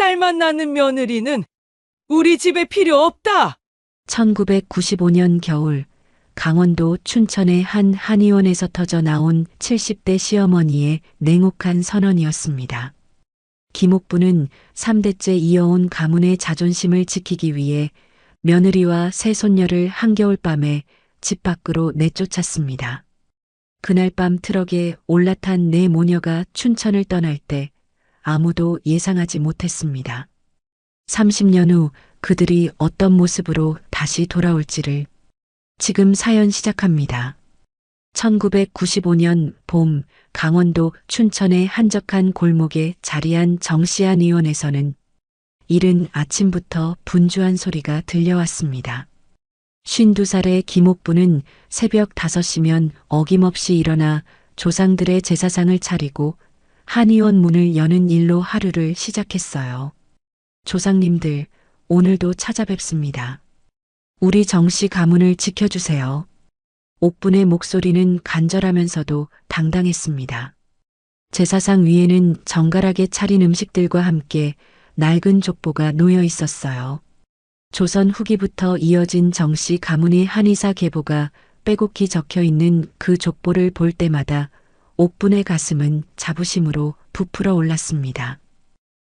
딸만 낳는 며느리는 우리 집에 필요 없다. 1995년 겨울 강원도 춘천의 한 한의원에서 터져 나온 70대 시어머니의 냉혹한 선언이었습니다. 김옥부는 3대째 이어온 가문의 자존심을 지키기 위해 며느리와 새손녀를 한겨울밤에 집 밖으로 내쫓았습니다. 그날 밤 트럭에 올라탄 네 모녀가 춘천을 떠날 때 아무도 예상하지 못했습니다. 30년 후 그들이 어떤 모습으로 다시 돌아올지를 지금 사연 시작합니다. 1995년 봄 강원도 춘천의 한적한 골목에 자리한 정씨안 의원에서는 이른 아침부터 분주한 소리가 들려왔습니다. 52살의 김옥부는 새벽 5시면 어김없이 일어나 조상들의 제사상을 차리고 한의원 문을 여는 일로 하루를 시작했어요. 조상님들, 오늘도 찾아뵙습니다. 우리 정씨 가문을 지켜주세요. 옥분의 목소리는 간절하면서도 당당했습니다. 제사상 위에는 정갈하게 차린 음식들과 함께 낡은 족보가 놓여 있었어요. 조선 후기부터 이어진 정씨 가문의 한의사 계보가 빼곡히 적혀 있는 그 족보를 볼 때마다 옥분의 가슴은 자부심으로 부풀어 올랐습니다.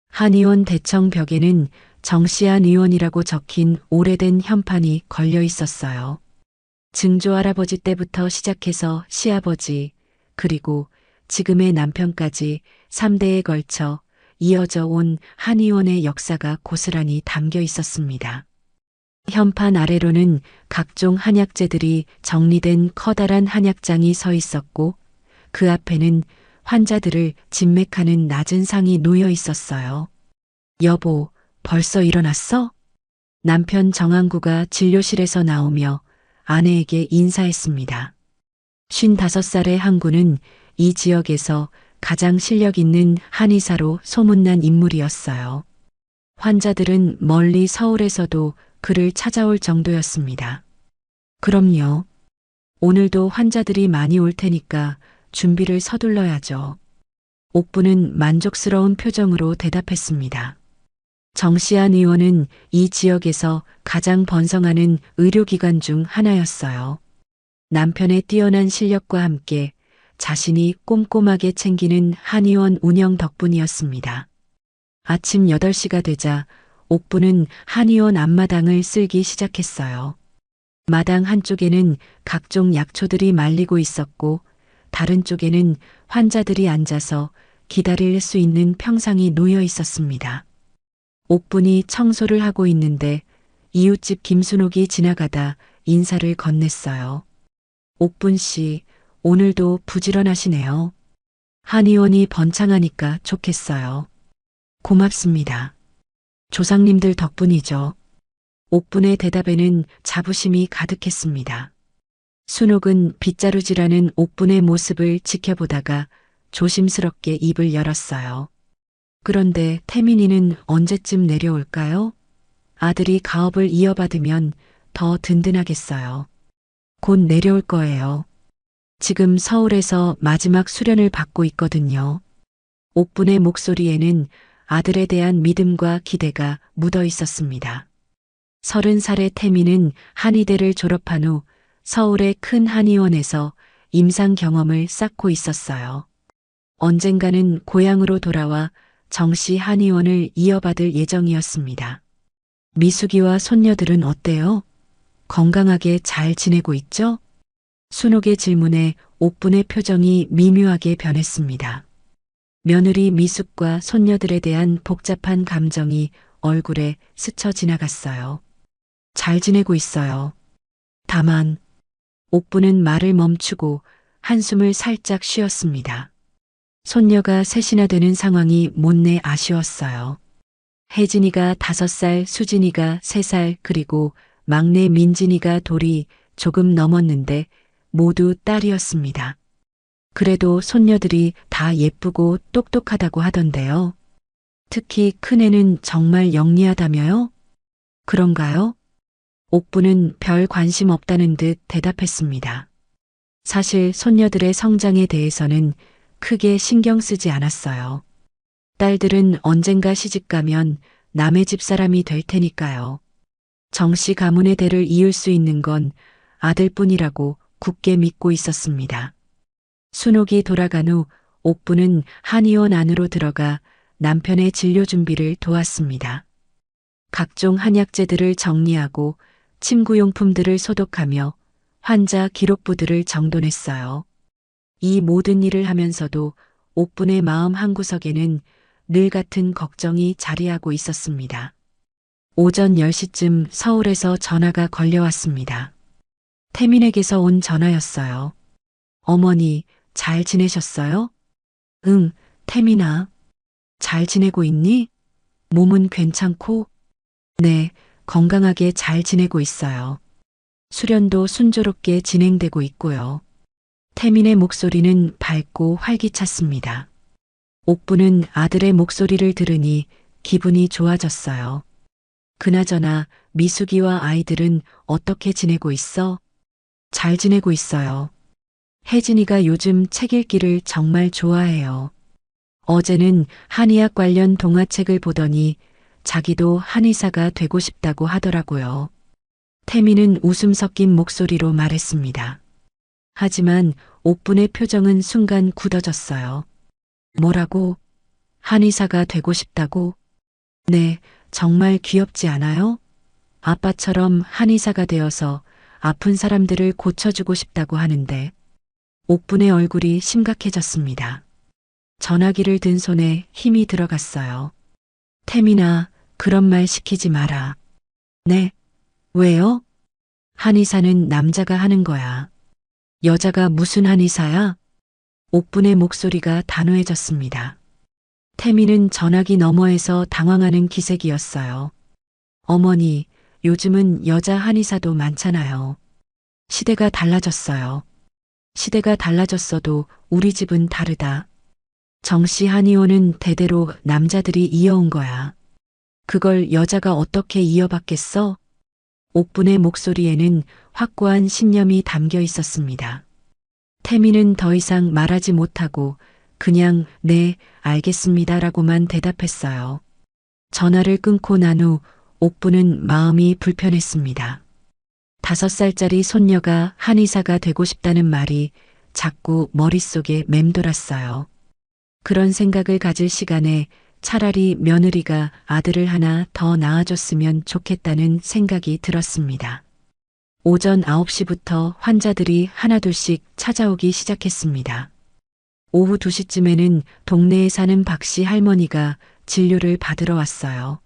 한의원 대청 벽에는 정씨안 의원이라고 적힌 오래된 현판이 걸려 있었어요. 증조 할아버지 때부터 시작해서 시아버지, 그리고 지금의 남편까지 3대에 걸쳐 이어져 온 한의원의 역사가 고스란히 담겨 있었습니다. 현판 아래로는 각종 한약재들이 정리된 커다란 한약장이 서 있었고 그 앞에는 환자들을 진맥하는 낮은 상이 놓여 있었어요. 여보, 벌써 일어났어? 남편 정항구가 진료실에서 나오며 아내에게 인사했습니다. 55살의 항구는 이 지역에서 가장 실력 있는 한의사로 소문난 인물이었어요. 환자들은 멀리 서울에서도 그를 찾아올 정도였습니다. 그럼요. 오늘도 환자들이 많이 올 테니까 준비를 서둘러야죠. 옥부는 만족스러운 표정으로 대답했습니다. 정씨안 의원은 이 지역에서 가장 번성하는 의료기관 중 하나였어요. 남편의 뛰어난 실력과 함께 자신이 꼼꼼하게 챙기는 한의원 운영 덕분이었습니다. 아침 8시가 되자 옥부는 한의원 앞마당을 쓸기 시작했어요. 마당 한쪽에는 각종 약초들이 말리고 있었고 다른 쪽에는 환자들이 앉아서 기다릴 수 있는 평상이 놓여 있었습니다. 옥분이 청소를 하고 있는데 이웃집 김순옥이 지나가다 인사를 건넸어요. 옥분 씨, 오늘도 부지런하시네요. 한의원이 번창하니까 좋겠어요. 고맙습니다. 조상님들 덕분이죠. 옥분의 대답에는 자부심이 가득했습니다. 순옥은 빗자루질하는 옥분의 모습을 지켜보다가 조심스럽게 입을 열었어요. 그런데 태민이는 언제쯤 내려올까요? 아들이 가업을 이어받으면 더 든든하겠어요. 곧 내려올 거예요. 지금 서울에서 마지막 수련을 받고 있거든요. 옥분의 목소리에는 아들에 대한 믿음과 기대가 묻어 있었습니다. 30살의 태민은 한의대를 졸업한 후 서울의 큰 한의원에서 임상 경험을 쌓고 있었어요. 언젠가는 고향으로 돌아와 정씨 한의원을 이어받을 예정이었습니다. 미숙이와 손녀들은 어때요? 건강하게 잘 지내고 있죠? 순옥의 질문에 옥분의 표정이 미묘하게 변했습니다. 며느리 미숙과 손녀들에 대한 복잡한 감정이 얼굴에 스쳐 지나갔어요. 잘 지내고 있어요. 다만 옥분은 말을 멈추고 한숨을 살짝 쉬었습니다. 손녀가 셋이나 되는 상황이 못내 아쉬웠어요. 혜진이가 5살, 수진이가 3살, 그리고 막내 민진이가 돌이 조금 넘었는데 모두 딸이었습니다. 그래도 손녀들이 다 예쁘고 똑똑하다고 하던데요. 특히 큰애는 정말 영리하다며요? 그런가요? 옥부는 별 관심 없다는 듯 대답했습니다. 사실 손녀들의 성장에 대해서는 크게 신경 쓰지 않았어요. 딸들은 언젠가 시집가면 남의 집 사람이 될 테니까요. 정씨 가문의 대를 이을 수 있는 건 아들뿐이라고 굳게 믿고 있었습니다. 순옥이 돌아간 후 옥부는 한의원 안으로 들어가 남편의 진료 준비를 도왔습니다. 각종 한약재들을 정리하고 침구용품들을 소독하며 환자 기록부들을 정돈했어요. 이 모든 일을 하면서도 옥분의 마음 한구석에는 늘 같은 걱정이 자리하고 있었습니다. 오전 10시쯤 서울에서 전화가 걸려왔습니다. 태민에게서 온 전화였어요. 어머니, 잘 지내셨어요? 응, 태민아. 잘 지내고 있니? 몸은 괜찮고? 네, 건강하게 잘 지내고 있어요. 수련도 순조롭게 진행되고 있고요. 태민의 목소리는 밝고 활기찼습니다. 옥부는 아들의 목소리를 들으니 기분이 좋아졌어요. 그나저나 미숙이와 아이들은 어떻게 지내고 있어? 잘 지내고 있어요. 혜진이가 요즘 책 읽기를 정말 좋아해요. 어제는 한의학 관련 동화책을 보더니 자기도 한의사가 되고 싶다고 하더라고요. 태미는 웃음 섞인 목소리로 말했습니다. 하지만 옥분의 표정은 순간 굳어졌어요. 뭐라고? 한의사가 되고 싶다고? 네, 정말 귀엽지 않아요? 아빠처럼 한의사가 되어서 아픈 사람들을 고쳐주고 싶다고 하는데 옥분의 얼굴이 심각해졌습니다. 전화기를 든 손에 힘이 들어갔어요. 태민아, 그런 말 시키지 마라. 네? 왜요? 한의사는 남자가 하는 거야. 여자가 무슨 한의사야? 옥분의 목소리가 단호해졌습니다. 태민은 전화기 너머에서 당황하는 기색이었어요. 어머니, 요즘은 여자 한의사도 많잖아요. 시대가 달라졌어요. 시대가 달라졌어도 우리 집은 다르다. 정씨 한의원은 대대로 남자들이 이어온 거야. 그걸 여자가 어떻게 이어받겠어? 옥분의 목소리에는 확고한 신념이 담겨 있었습니다. 태민은 더 이상 말하지 못하고 그냥 네, 알겠습니다라고만 대답했어요. 전화를 끊고 난 후 옥분은 마음이 불편했습니다. 5살짜리 손녀가 한의사가 되고 싶다는 말이 자꾸 머릿속에 맴돌았어요. 그런 생각을 가질 시간에 차라리 며느리가 아들을 하나 더 낳아줬으면 좋겠다는 생각이 들었습니다. 오전 9시부터 환자들이 하나둘씩 찾아오기 시작했습니다. 오후 2시쯤에는 동네에 사는 박씨 할머니가 진료를 받으러 왔어요.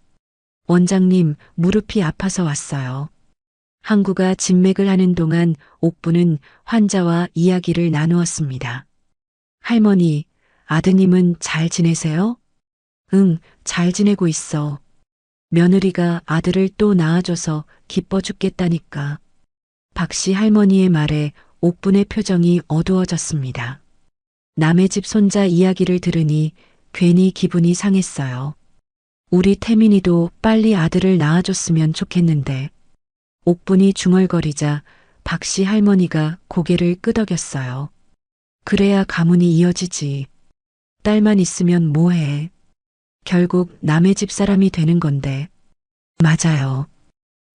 원장님, 무릎이 아파서 왔어요. 항구가 진맥을 하는 동안 옥부는 환자와 이야기를 나누었습니다. 할머니, 아드님은 잘 지내세요? 응, 잘 지내고 있어. 며느리가 아들을 또 낳아줘서 기뻐 죽겠다니까. 박씨 할머니의 말에 옥분의 표정이 어두워졌습니다. 남의 집 손자 이야기를 들으니 괜히 기분이 상했어요. 우리 태민이도 빨리 아들을 낳아줬으면 좋겠는데. 옥분이 중얼거리자 박씨 할머니가 고개를 끄덕였어요. 그래야 가문이 이어지지. 딸만 있으면 뭐해. 결국 남의 집 사람이 되는 건데. 맞아요.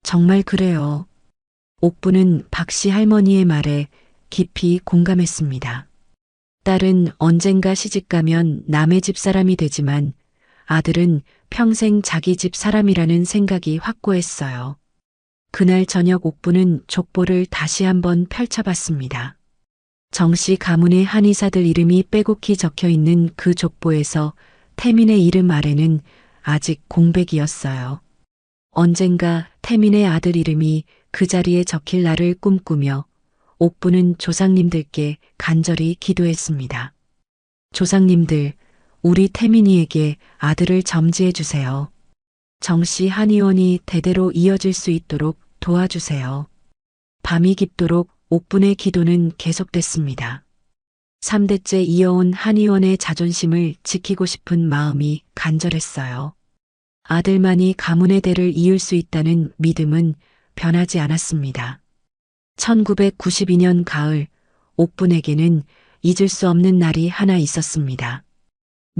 정말 그래요. 옥부는 박씨 할머니의 말에 깊이 공감했습니다. 딸은 언젠가 시집가면 남의 집 사람이 되지만 아들은 평생 자기 집 사람이라는 생각이 확고했어요. 그날 저녁 옥부는 족보를 다시 한번 펼쳐봤습니다. 정씨 가문의 한의사들 이름이 빼곡히 적혀 있는 그 족보에서 태민의 이름 아래는 아직 공백이었어요. 언젠가 태민의 아들 이름이 그 자리에 적힐 날을 꿈꾸며 옥부는 조상님들께 간절히 기도했습니다. 조상님들, 우리 태민이에게 아들을 점지해 주세요. 정씨 한의원이 대대로 이어질 수 있도록 도와주세요. 밤이 깊도록 옥분의 기도는 계속됐습니다. 3대째 이어온 한의원의 자존심을 지키고 싶은 마음이 간절했어요. 아들만이 가문의 대를 이을 수 있다는 믿음은 변하지 않았습니다. 1992년 가을, 옥분에게는 잊을 수 없는 날이 하나 있었습니다.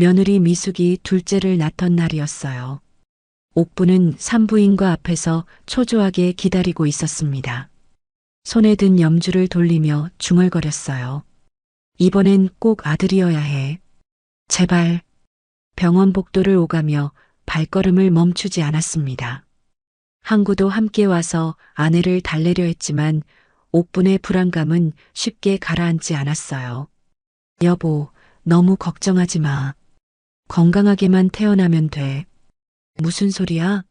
며느리 미숙이 둘째를 낳던 날이었어요. 옥부는 산부인과 앞에서 초조하게 기다리고 있었습니다. 손에 든 염주를 돌리며 중얼거렸어요. 이번엔 꼭 아들이어야 해. 제발. 병원 복도를 오가며 발걸음을 멈추지 않았습니다. 항구도 함께 와서 아내를 달래려 했지만 옥분의 불안감은 쉽게 가라앉지 않았어요. 여보, 너무 걱정하지 마. 건강하게만 태어나면 돼. 무슨 소리야?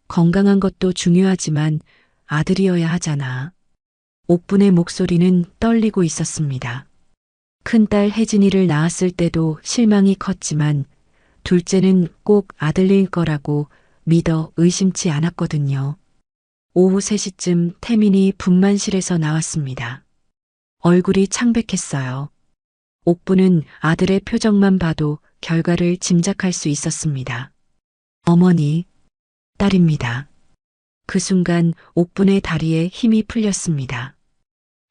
건강한 것도 중요하지만 아들이어야 하잖아. 옥분의 목소리는 떨리고 있었습니다. 큰딸 혜진이를 낳았을 때도 실망이 컸지만 둘째는 꼭 아들일 거라고 믿어 의심치 않았거든요. 오후 3시쯤 태민이 분만실에서 나왔습니다. 얼굴이 창백했어요. 옥부는 아들의 표정만 봐도 결과를 짐작할 수 있었습니다. 어머니, 딸입니다. 그 순간 옥분의 다리에 힘이 풀렸습니다.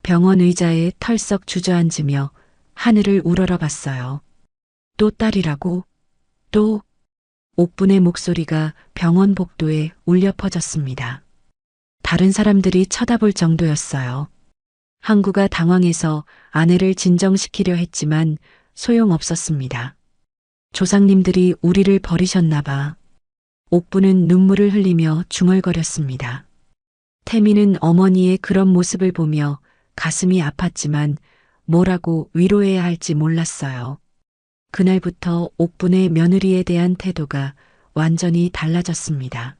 병원 의자에 털썩 주저앉으며 하늘을 우러러봤어요. 또 딸이라고? 또? 옥분의 목소리가 병원 복도에 울려 퍼졌습니다. 다른 사람들이 쳐다볼 정도였어요. 항구가 당황해서 아내를 진정시키려 했지만 소용없었습니다. 조상님들이 우리를 버리셨나 봐. 옥부는 눈물을 흘리며 중얼거렸습니다. 태미는 어머니의 그런 모습을 보며 가슴이 아팠지만 뭐라고 위로해야 할지 몰랐어요. 그날부터 옥분의 며느리에 대한 태도가 완전히 달라졌습니다.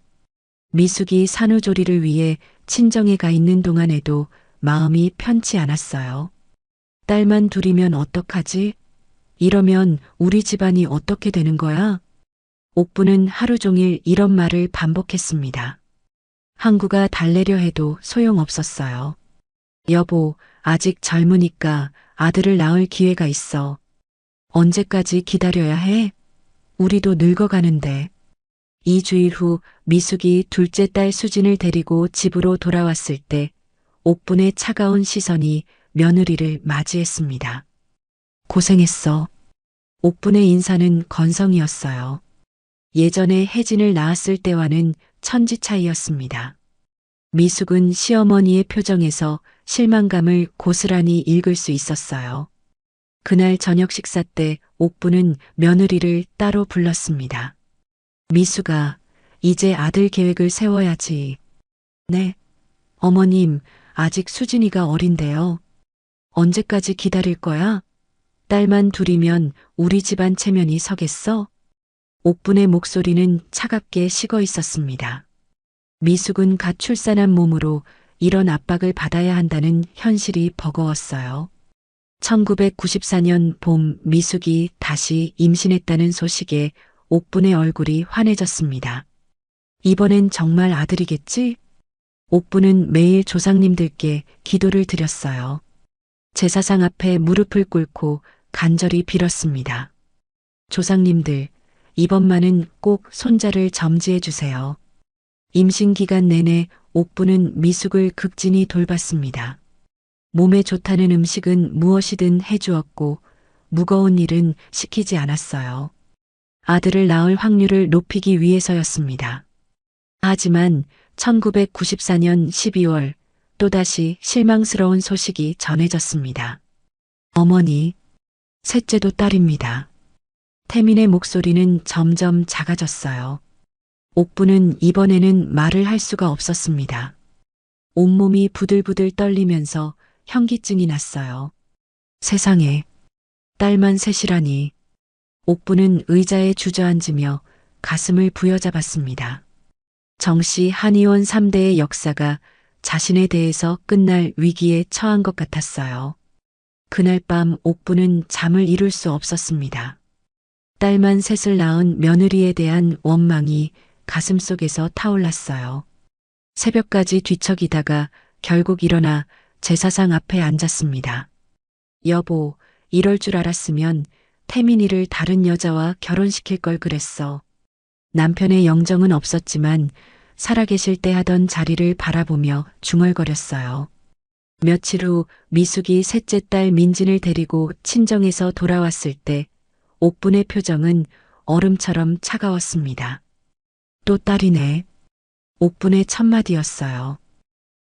미숙이 산후조리를 위해 친정에 가 있는 동안에도 마음이 편치 않았어요. 딸만 둘이면 어떡하지? 이러면 우리 집안이 어떻게 되는 거야? 옥부는 하루 종일 이런 말을 반복했습니다. 항구가 달래려 해도 소용없었어요. 여보, 아직 젊으니까 아들을 낳을 기회가 있어. 언제까지 기다려야 해? 우리도 늙어가는데. 2주일 후 미숙이 둘째 딸 수진을 데리고 집으로 돌아왔을 때 옥분의 차가운 시선이 며느리를 맞이했습니다. 고생했어. 옥분의 인사는 건성이었어요. 예전에 혜진을 낳았을 때와는 천지 차이였습니다. 미숙은 시어머니의 표정에서 실망감을 고스란히 읽을 수 있었어요. 그날 저녁 식사 때 옥부는 며느리를 따로 불렀습니다. 미숙아, 이제 아들 계획을 세워야지. 네. 어머님, 아직 수진이가 어린데요. 언제까지 기다릴 거야? 딸만 둘이면 우리 집안 체면이 서겠어? 옥분의 목소리는 차갑게 식어 있었습니다. 미숙은 갓 출산한 몸으로 이런 압박을 받아야 한다는 현실이 버거웠어요. 1994년 봄 미숙이 다시 임신했다는 소식에 옥분의 얼굴이 환해졌습니다. 이번엔 정말 아들이겠지? 옥분은 매일 조상님들께 기도를 드렸어요. 제사상 앞에 무릎을 꿇고 간절히 빌었습니다. 조상님들, 이번만은 꼭 손자를 점지해 주세요. 임신 기간 내내 옥부는 미숙을 극진히 돌봤습니다. 몸에 좋다는 음식은 무엇이든 해주었고 무거운 일은 시키지 않았어요. 아들을 낳을 확률을 높이기 위해서였습니다. 하지만 1994년 12월 또다시 실망스러운 소식이 전해졌습니다. 어머니, 셋째도 딸입니다. 태민의 목소리는 점점 작아졌어요. 옥부는 이번에는 말을 할 수가 없었습니다. 온몸이 부들부들 떨리면서 현기증이 났어요. 세상에, 딸만 셋이라니. 옥부는 의자에 주저앉으며 가슴을 부여잡았습니다. 정씨 한의원 3대의 역사가 자신에 대해서 끝날 위기에 처한 것 같았어요. 그날 밤 옥부는 잠을 이룰 수 없었습니다. 딸만 셋을 낳은 며느리에 대한 원망이 가슴속에서 타올랐어요. 새벽까지 뒤척이다가 결국 일어나 제사상 앞에 앉았습니다. 여보, 이럴 줄 알았으면 태민이를 다른 여자와 결혼시킬 걸 그랬어. 남편의 영정은 없었지만 살아계실 때 하던 자리를 바라보며 중얼거렸어요. 며칠 후 미숙이 셋째 딸 민진을 데리고 친정에서 돌아왔을 때 옥분의 표정은 얼음처럼 차가웠습니다. 또 딸이네. 옥분의 첫마디였어요.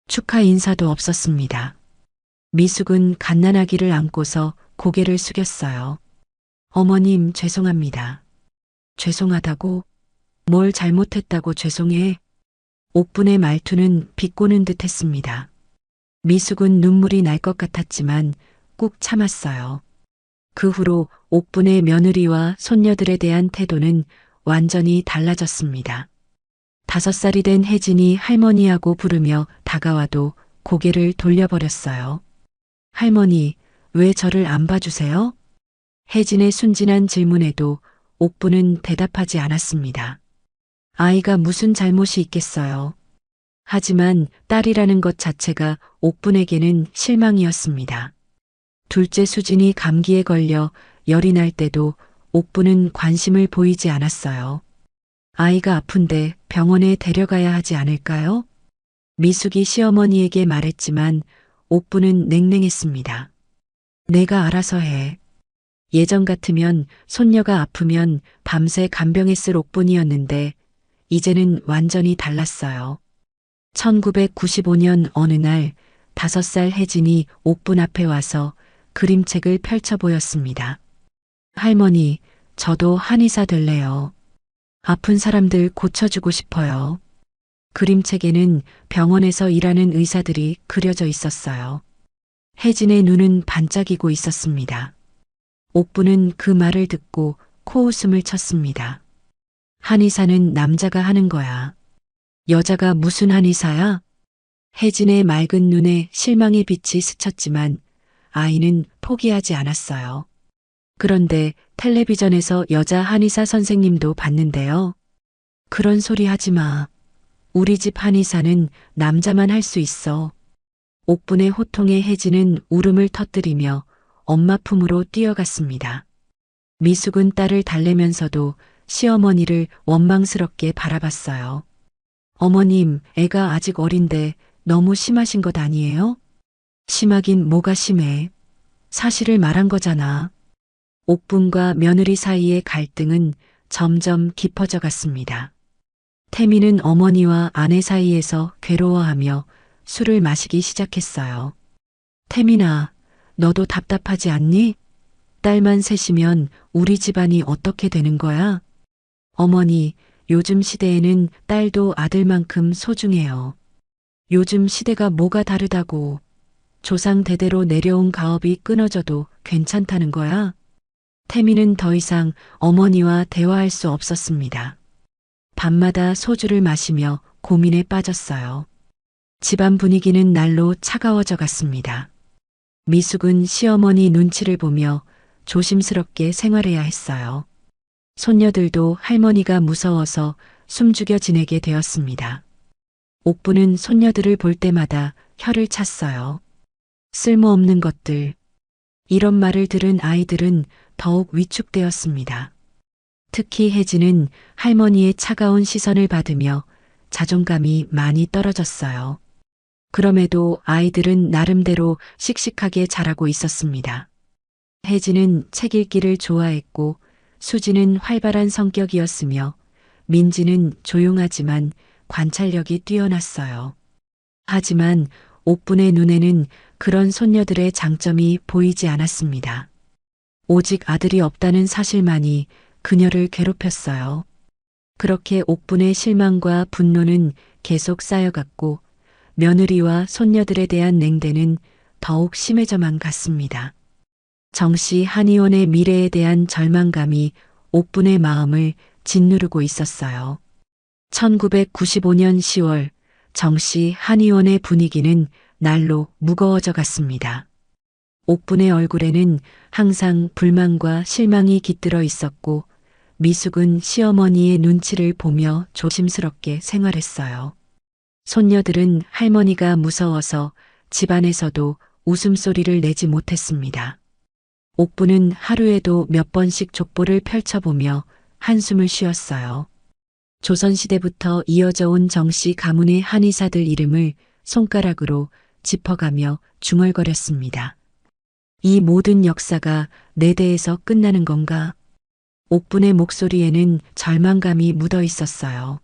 축하 인사도 없었습니다. 미숙은 갓난아기를 안고서 고개를 숙였어요. 어머님, 죄송합니다. 죄송하다고? 뭘 잘못했다고 죄송해? 옥분의 말투는 비꼬는 듯 했습니다. 미숙은 눈물이 날 것 같았지만 꾹 참았어요. 그 후로 옥분의 며느리와 손녀들에 대한 태도는 완전히 달라졌습니다. 5살이 된 혜진이 할머니하고 부르며 다가와도 고개를 돌려버렸어요. 할머니, 왜 저를 안 봐주세요? 혜진의 순진한 질문에도 옥분은 대답하지 않았습니다. 아이가 무슨 잘못이 있겠어요. 하지만 딸이라는 것 자체가 옥분에게는 실망이었습니다. 둘째 수진이 감기에 걸려 열이 날 때도 옥분은 관심을 보이지 않았어요. 아이가 아픈데 병원에 데려가야 하지 않을까요? 미숙이 시어머니에게 말했지만 옥분은 냉랭했습니다. 내가 알아서 해. 예전 같으면 손녀가 아프면 밤새 간병했을 옥분이었는데 이제는 완전히 달랐어요. 1995년 어느 날 5살 혜진이 옥분 앞에 와서 그림책을 펼쳐 보였습니다. 할머니, 저도 한의사 될래요. 아픈 사람들 고쳐주고 싶어요. 그림책에는 병원에서 일하는 의사들이 그려져 있었어요. 혜진의 눈은 반짝이고 있었습니다. 옥분은 그 말을 듣고 코웃음을 쳤습니다. 한의사는 남자가 하는 거야. 여자가 무슨 한의사야? 혜진의 맑은 눈에 실망의 빛이 스쳤지만 아이는 포기하지 않았어요. 그런데 텔레비전에서 여자 한의사 선생님도 봤는데요. 그런 소리 하지 마. 우리 집 한의사는 남자만 할 수 있어. 옥분의 호통에 혜진은 울음을 터뜨리며 엄마 품으로 뛰어갔습니다. 미숙은 딸을 달래면서도 시어머니를 원망스럽게 바라봤어요. 어머님, 애가 아직 어린데 너무 심하신 것 아니에요? 심하긴 뭐가 심해. 사실을 말한 거잖아. 옥분과 며느리 사이의 갈등은 점점 깊어져 갔습니다. 태미는 어머니와 아내 사이에서 괴로워하며 술을 마시기 시작했어요. 태민아, 너도 답답하지 않니? 딸만 셋이면 우리 집안이 어떻게 되는 거야? 어머니, 요즘 시대에는 딸도 아들만큼 소중해요. 요즘 시대가 뭐가 다르다고. 조상 대대로 내려온 가업이 끊어져도 괜찮다는 거야? 태미는 더 이상 어머니와 대화할 수 없었습니다. 밤마다 소주를 마시며 고민에 빠졌어요. 집안 분위기는 날로 차가워져 갔습니다. 미숙은 시어머니 눈치를 보며 조심스럽게 생활해야 했어요. 손녀들도 할머니가 무서워서 숨죽여 지내게 되었습니다. 옥분은 손녀들을 볼 때마다 혀를 찼어요. 쓸모없는 것들. 이런 말을 들은 아이들은 더욱 위축되었습니다. 특히 혜진은 할머니의 차가운 시선을 받으며 자존감이 많이 떨어졌어요. 그럼에도 아이들은 나름대로 씩씩하게 자라고 있었습니다. 혜진은 책 읽기를 좋아했고 수지는 활발한 성격이었으며 민지는 조용하지만 관찰력이 뛰어났어요. 하지만 옥분의 눈에는 그런 손녀들의 장점이 보이지 않았습니다. 오직 아들이 없다는 사실만이 그녀를 괴롭혔어요. 그렇게 옥분의 실망과 분노는 계속 쌓여갔고 며느리와 손녀들에 대한 냉대는 더욱 심해져만 갔습니다. 정씨 한의원의 미래에 대한 절망감이 옥분의 마음을 짓누르고 있었어요. 1995년 10월 정씨 한의원의 분위기는 날로 무거워져 갔습니다. 옥분의 얼굴에는 항상 불만과 실망이 깃들어 있었고 미숙은 시어머니의 눈치를 보며 조심스럽게 생활했어요. 손녀들은 할머니가 무서워서 집안에서도 웃음소리를 내지 못했습니다. 옥분은 하루에도 몇 번씩 족보를 펼쳐보며 한숨을 쉬었어요. 조선시대부터 이어져 온 정씨 가문의 한의사들 이름을 손가락으로 짚어가며 중얼거렸습니다. 이 모든 역사가 내 대에서 끝나는 건가? 옥분의 목소리에는 절망감이 묻어 있었어요.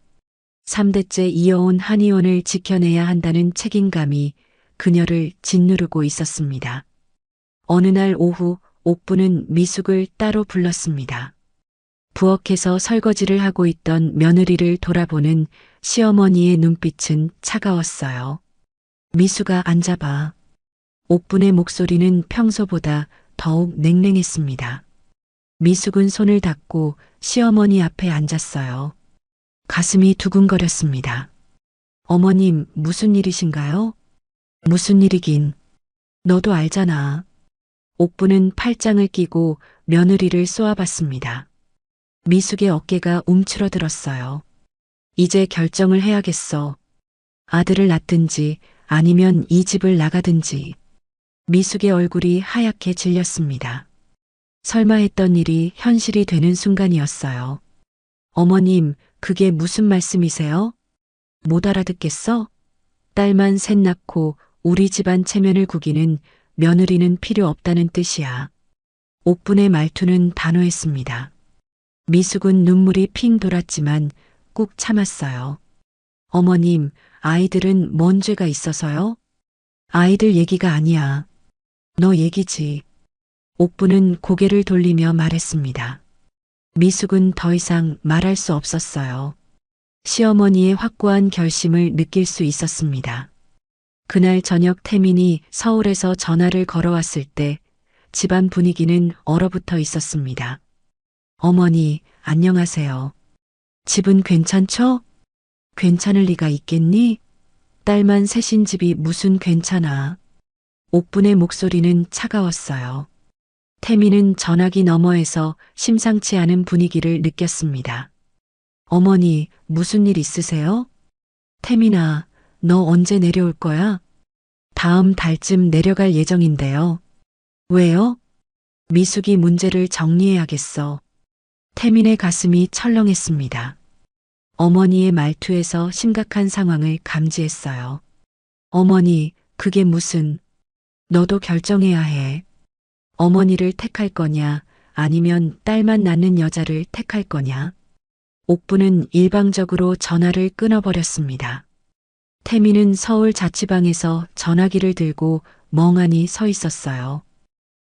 3대째 이어온 한의원을 지켜내야 한다는 책임감이 그녀를 짓누르고 있었습니다. 어느 날 오후 옥부는 미숙을 따로 불렀습니다. 부엌에서 설거지를 하고 있던 며느리를 돌아보는 시어머니의 눈빛은 차가웠어요. 미숙아, 앉아봐. 옥분의 목소리는 평소보다 더욱 냉랭했습니다. 미숙은 손을 닫고 시어머니 앞에 앉았어요. 가슴이 두근거렸습니다. 어머님, 무슨 일이신가요? 무슨 일이긴. 너도 알잖아. 옥부는 팔짱을 끼고 며느리를 쏘아봤습니다. 미숙의 어깨가 움츠러들었어요. 이제 결정을 해야겠어. 아들을 낳든지 아니면 이 집을 나가든지. 미숙의 얼굴이 하얗게 질렸습니다. 설마 했던 일이 현실이 되는 순간이었어요. 어머님, 그게 무슨 말씀이세요? 못 알아듣겠어? 딸만 셋 낳고 우리 집안 체면을 구기는 며느리는 필요 없다는 뜻이야. 옥분의 말투는 단호했습니다. 미숙은 눈물이 핑 돌았지만 꾹 참았어요. 어머님, 아이들은 뭔 죄가 있어서요? 아이들 얘기가 아니야. 너 얘기지. 옥부는 고개를 돌리며 말했습니다. 미숙은 더 이상 말할 수 없었어요. 시어머니의 확고한 결심을 느낄 수 있었습니다. 그날 저녁 태민이 서울에서 전화를 걸어왔을 때 집안 분위기는 얼어붙어 있었습니다. 어머니, 안녕하세요. 집은 괜찮죠? 괜찮을 리가 있겠니? 딸만 셋인 집이 무슨 괜찮아. 옥분의 목소리는 차가웠어요. 태민은 전화기 너머에서 심상치 않은 분위기를 느꼈습니다. 어머니, 무슨 일 있으세요? 태민아, 너 언제 내려올 거야? 다음 달쯤 내려갈 예정인데요. 왜요? 미숙이 문제를 정리해야겠어. 태민의 가슴이 철렁했습니다. 어머니의 말투에서 심각한 상황을 감지했어요. 어머니, 그게 무슨... 너도 결정해야 해. 어머니를 택할 거냐, 아니면 딸만 낳는 여자를 택할 거냐. 옥부는 일방적으로 전화를 끊어버렸습니다. 태민은 서울 자취방에서 전화기를 들고 멍하니 서 있었어요.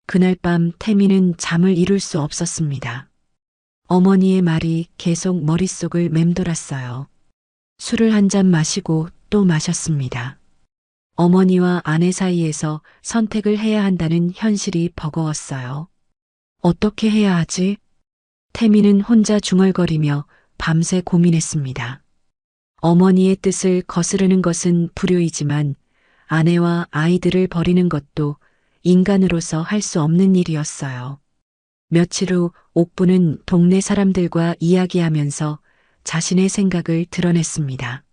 그날 밤 태민은 잠을 이룰 수 없었습니다. 어머니의 말이 계속 머릿속을 맴돌았어요. 술을 한 잔 마시고 또 마셨습니다. 어머니와 아내 사이에서 선택을 해야 한다는 현실이 버거웠어요. 어떻게 해야 하지? 태민은 혼자 중얼거리며 밤새 고민했습니다. 어머니의 뜻을 거스르는 것은 불효이지만 아내와 아이들을 버리는 것도 인간으로서 할 수 없는 일이었어요. 며칠 후 옥부는 동네 사람들과 이야기하면서 자신의 생각을 드러냈습니다.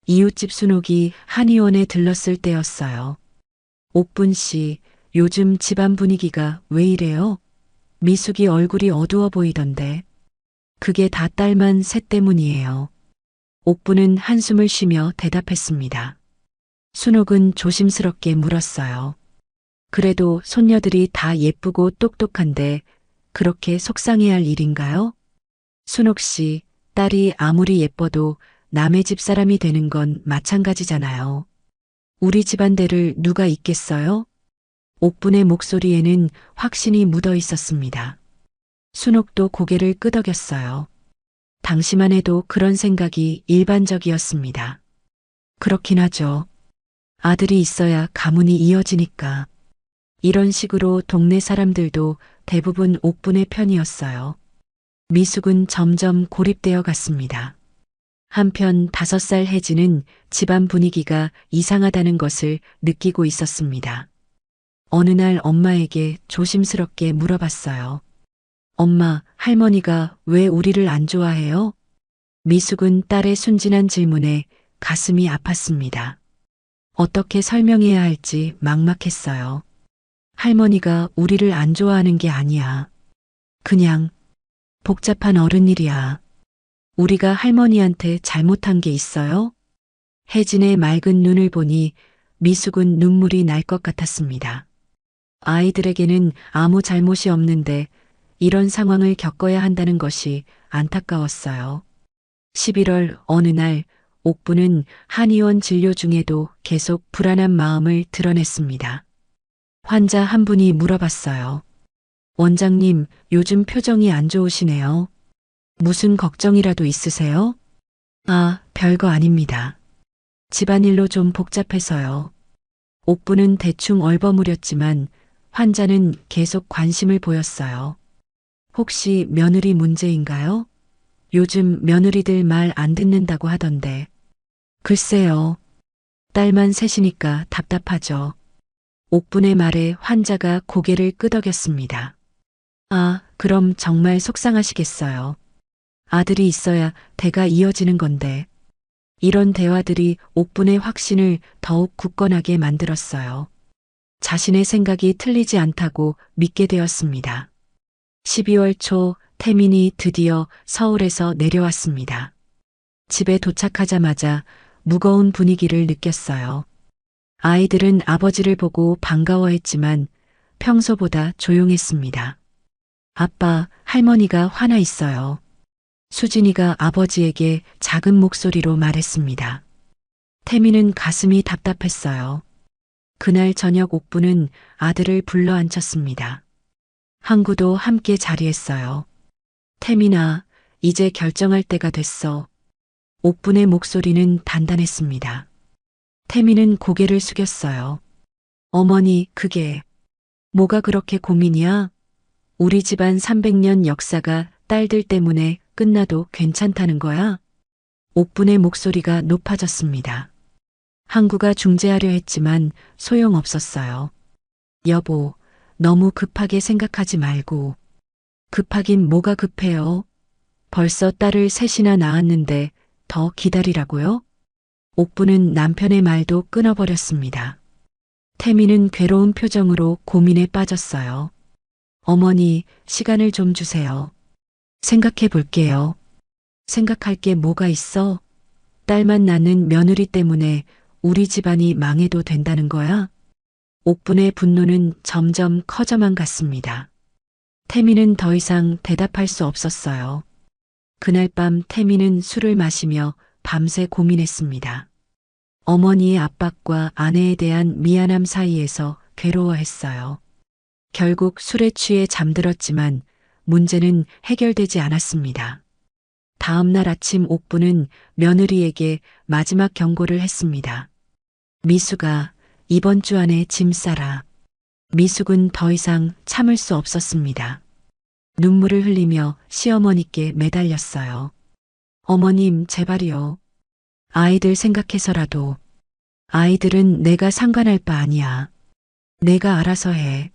이웃집 순옥이 한의원에 들렀을 때였어요. 옥분 씨, 요즘 집안 분위기가 왜 이래요? 미숙이 얼굴이 어두워 보이던데. 그게 다 딸만 셋 때문이에요. 옥부는 한숨을 쉬며 대답했습니다. 순옥은 조심스럽게 물었어요. 그래도 손녀들이 다 예쁘고 똑똑한데 그렇게 속상해할 일인가요? 순옥 씨, 딸이 아무리 예뻐도 남의 집 사람이 되는 건 마찬가지잖아요. 우리 집안대를 누가 잇겠어요? 옥분의 목소리에는 확신이 묻어 있었습니다. 순옥도 고개를 끄덕였어요. 당시만 해도 그런 생각이 일반적이었습니다. 그렇긴 하죠. 아들이 있어야 가문이 이어지니까. 이런 식으로 동네 사람들도 대부분 옥분의 편이었어요. 미숙은 점점 고립되어 갔습니다. 한편 5살 혜진은 집안 분위기가 이상하다는 것을 느끼고 있었습니다. 어느 날 엄마에게 조심스럽게 물어봤어요. 엄마, 할머니가 왜 우리를 안 좋아해요? 미숙은 딸의 순진한 질문에 가슴이 아팠습니다. 어떻게 설명해야 할지 막막했어요. 할머니가 우리를 안 좋아하는 게 아니야. 그냥 복잡한 어른 일이야. 우리가 할머니한테 잘못한 게 있어요? 혜진의 맑은 눈을 보니 미숙은 눈물이 날 것 같았습니다. 아이들에게는 아무 잘못이 없는데 이런 상황을 겪어야 한다는 것이 안타까웠어요. 11월 어느 날 옥부는 한의원 진료 중에도 계속 불안한 마음을 드러냈습니다. 환자 한 분이 물어봤어요. 원장님, 요즘 표정이 안 좋으시네요. 무슨 걱정이라도 있으세요? 아, 별거 아닙니다. 집안일로 좀 복잡해서요. 옥부는 대충 얼버무렸지만 환자는 계속 관심을 보였어요. 혹시 며느리 문제인가요? 요즘 며느리들 말 안 듣는다고 하던데. 글쎄요. 딸만 셋이니까 답답하죠. 옥분의 말에 환자가 고개를 끄덕였습니다. 아, 그럼 정말 속상하시겠어요. 아들이 있어야 대가 이어지는 건데. 이런 대화들이 옥분의 확신을 더욱 굳건하게 만들었어요. 자신의 생각이 틀리지 않다고 믿게 되었습니다. 12월 초 태민이 드디어 서울에서 내려왔습니다. 집에 도착하자마자 무거운 분위기를 느꼈어요. 아이들은 아버지를 보고 반가워했지만 평소보다 조용했습니다. 아빠, 할머니가 화나 있어요. 수진이가 아버지에게 작은 목소리로 말했습니다. 태민은 가슴이 답답했어요. 그날 저녁 옥부는 아들을 불러 앉혔습니다. 항구도 함께 자리했어요. 태민아, 이제 결정할 때가 됐어. 옥분의 목소리는 단단했습니다. 태민은 고개를 숙였어요. 어머니, 그게 뭐가 그렇게 고민이야? 우리 집안 300년 역사가 딸들 때문에 끝나도 괜찮다는 거야? 옥분의 목소리가 높아졌습니다. 항구가 중재하려 했지만 소용없었어요. 여보, 너무 급하게 생각하지 말고. 급하긴 뭐가 급해요? 벌써 딸을 셋이나 낳았는데 더 기다리라고요? 옥부는 남편의 말도 끊어버렸습니다. 태미는 괴로운 표정으로 고민에 빠졌어요. 어머니, 시간을 좀 주세요. 생각해 볼게요. 생각할 게 뭐가 있어? 딸만 낳는 며느리 때문에 우리 집안이 망해도 된다는 거야? 옥분의 분노는 점점 커져만 갔습니다. 태미는 더 이상 대답할 수 없었어요. 그날 밤 태미는 술을 마시며 밤새 고민했습니다. 어머니의 압박과 아내에 대한 미안함 사이에서 괴로워했어요. 결국 술에 취해 잠들었지만 문제는 해결되지 않았습니다. 다음 날 아침 옥부는 며느리에게 마지막 경고를 했습니다. 미숙아, 이번 주 안에 짐 싸라. 미숙은 더 이상 참을 수 없었습니다. 눈물을 흘리며 시어머니께 매달렸어요. 어머님, 제발이요. 아이들 생각해서라도. 아이들은 내가 상관할 바 아니야. 내가 알아서 해.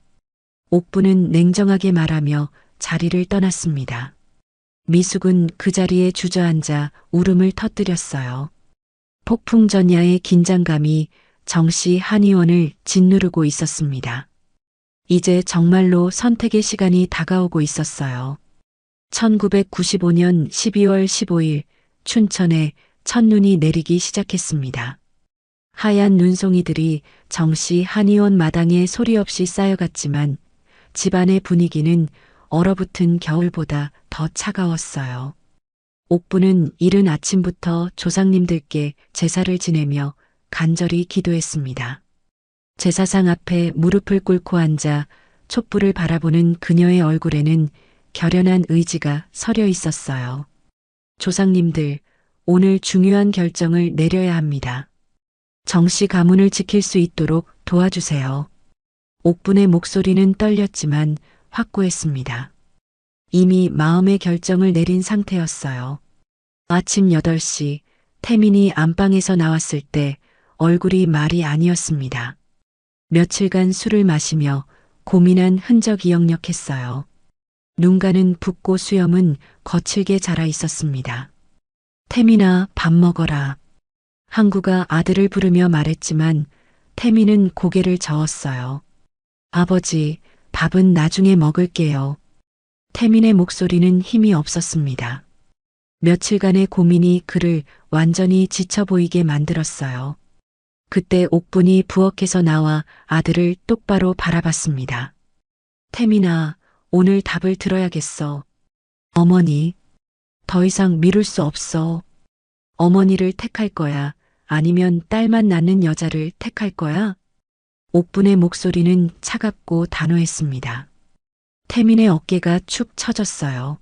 옥부는 냉정하게 말하며 자리를 떠났습니다. 미숙은 그 자리에 주저앉아 울음을 터뜨렸어요. 폭풍전야의 긴장감이 정시 한의원을 짓누르고 있었습니다. 이제 정말로 선택의 시간이 다가오고 있었어요. 1995년 12월 15일 춘천에 첫눈이 내리기 시작했습니다. 하얀 눈송이들이 정시 한의원 마당에 소리 없이 쌓여갔지만 집안의 분위기는 얼어붙은 겨울보다 더 차가웠어요. 옥부는 이른 아침부터 조상님들께 제사를 지내며 간절히 기도했습니다. 제사상 앞에 무릎을 꿇고 앉아 촛불을 바라보는 그녀의 얼굴에는 결연한 의지가 서려 있었어요. 조상님들, 오늘 중요한 결정을 내려야 합니다. 정씨 가문을 지킬 수 있도록 도와주세요. 옥분의 목소리는 떨렸지만 확고했습니다. 이미 마음의 결정을 내린 상태였어요. 아침 8시 태민이 안방에서 나왔을 때 얼굴이 말이 아니었습니다. 며칠간 술을 마시며 고민한 흔적이 역력했어요. 눈가는 붓고 수염은 거칠게 자라 있었습니다. 태민아, 밥 먹어라. 항구가 아들을 부르며 말했지만 태민은 고개를 저었어요. 아버지, 밥은 나중에 먹을게요. 태민의 목소리는 힘이 없었습니다. 며칠간의 고민이 그를 완전히 지쳐 보이게 만들었어요. 그때 옥분이 부엌에서 나와 아들을 똑바로 바라봤습니다. 태민아, 오늘 답을 들어야겠어. 어머니, 더 이상 미룰 수 없어. 어머니를 택할 거야? 아니면 딸만 낳는 여자를 택할 거야? 옥분의 목소리는 차갑고 단호했습니다. 태민의 어깨가 축 처졌어요.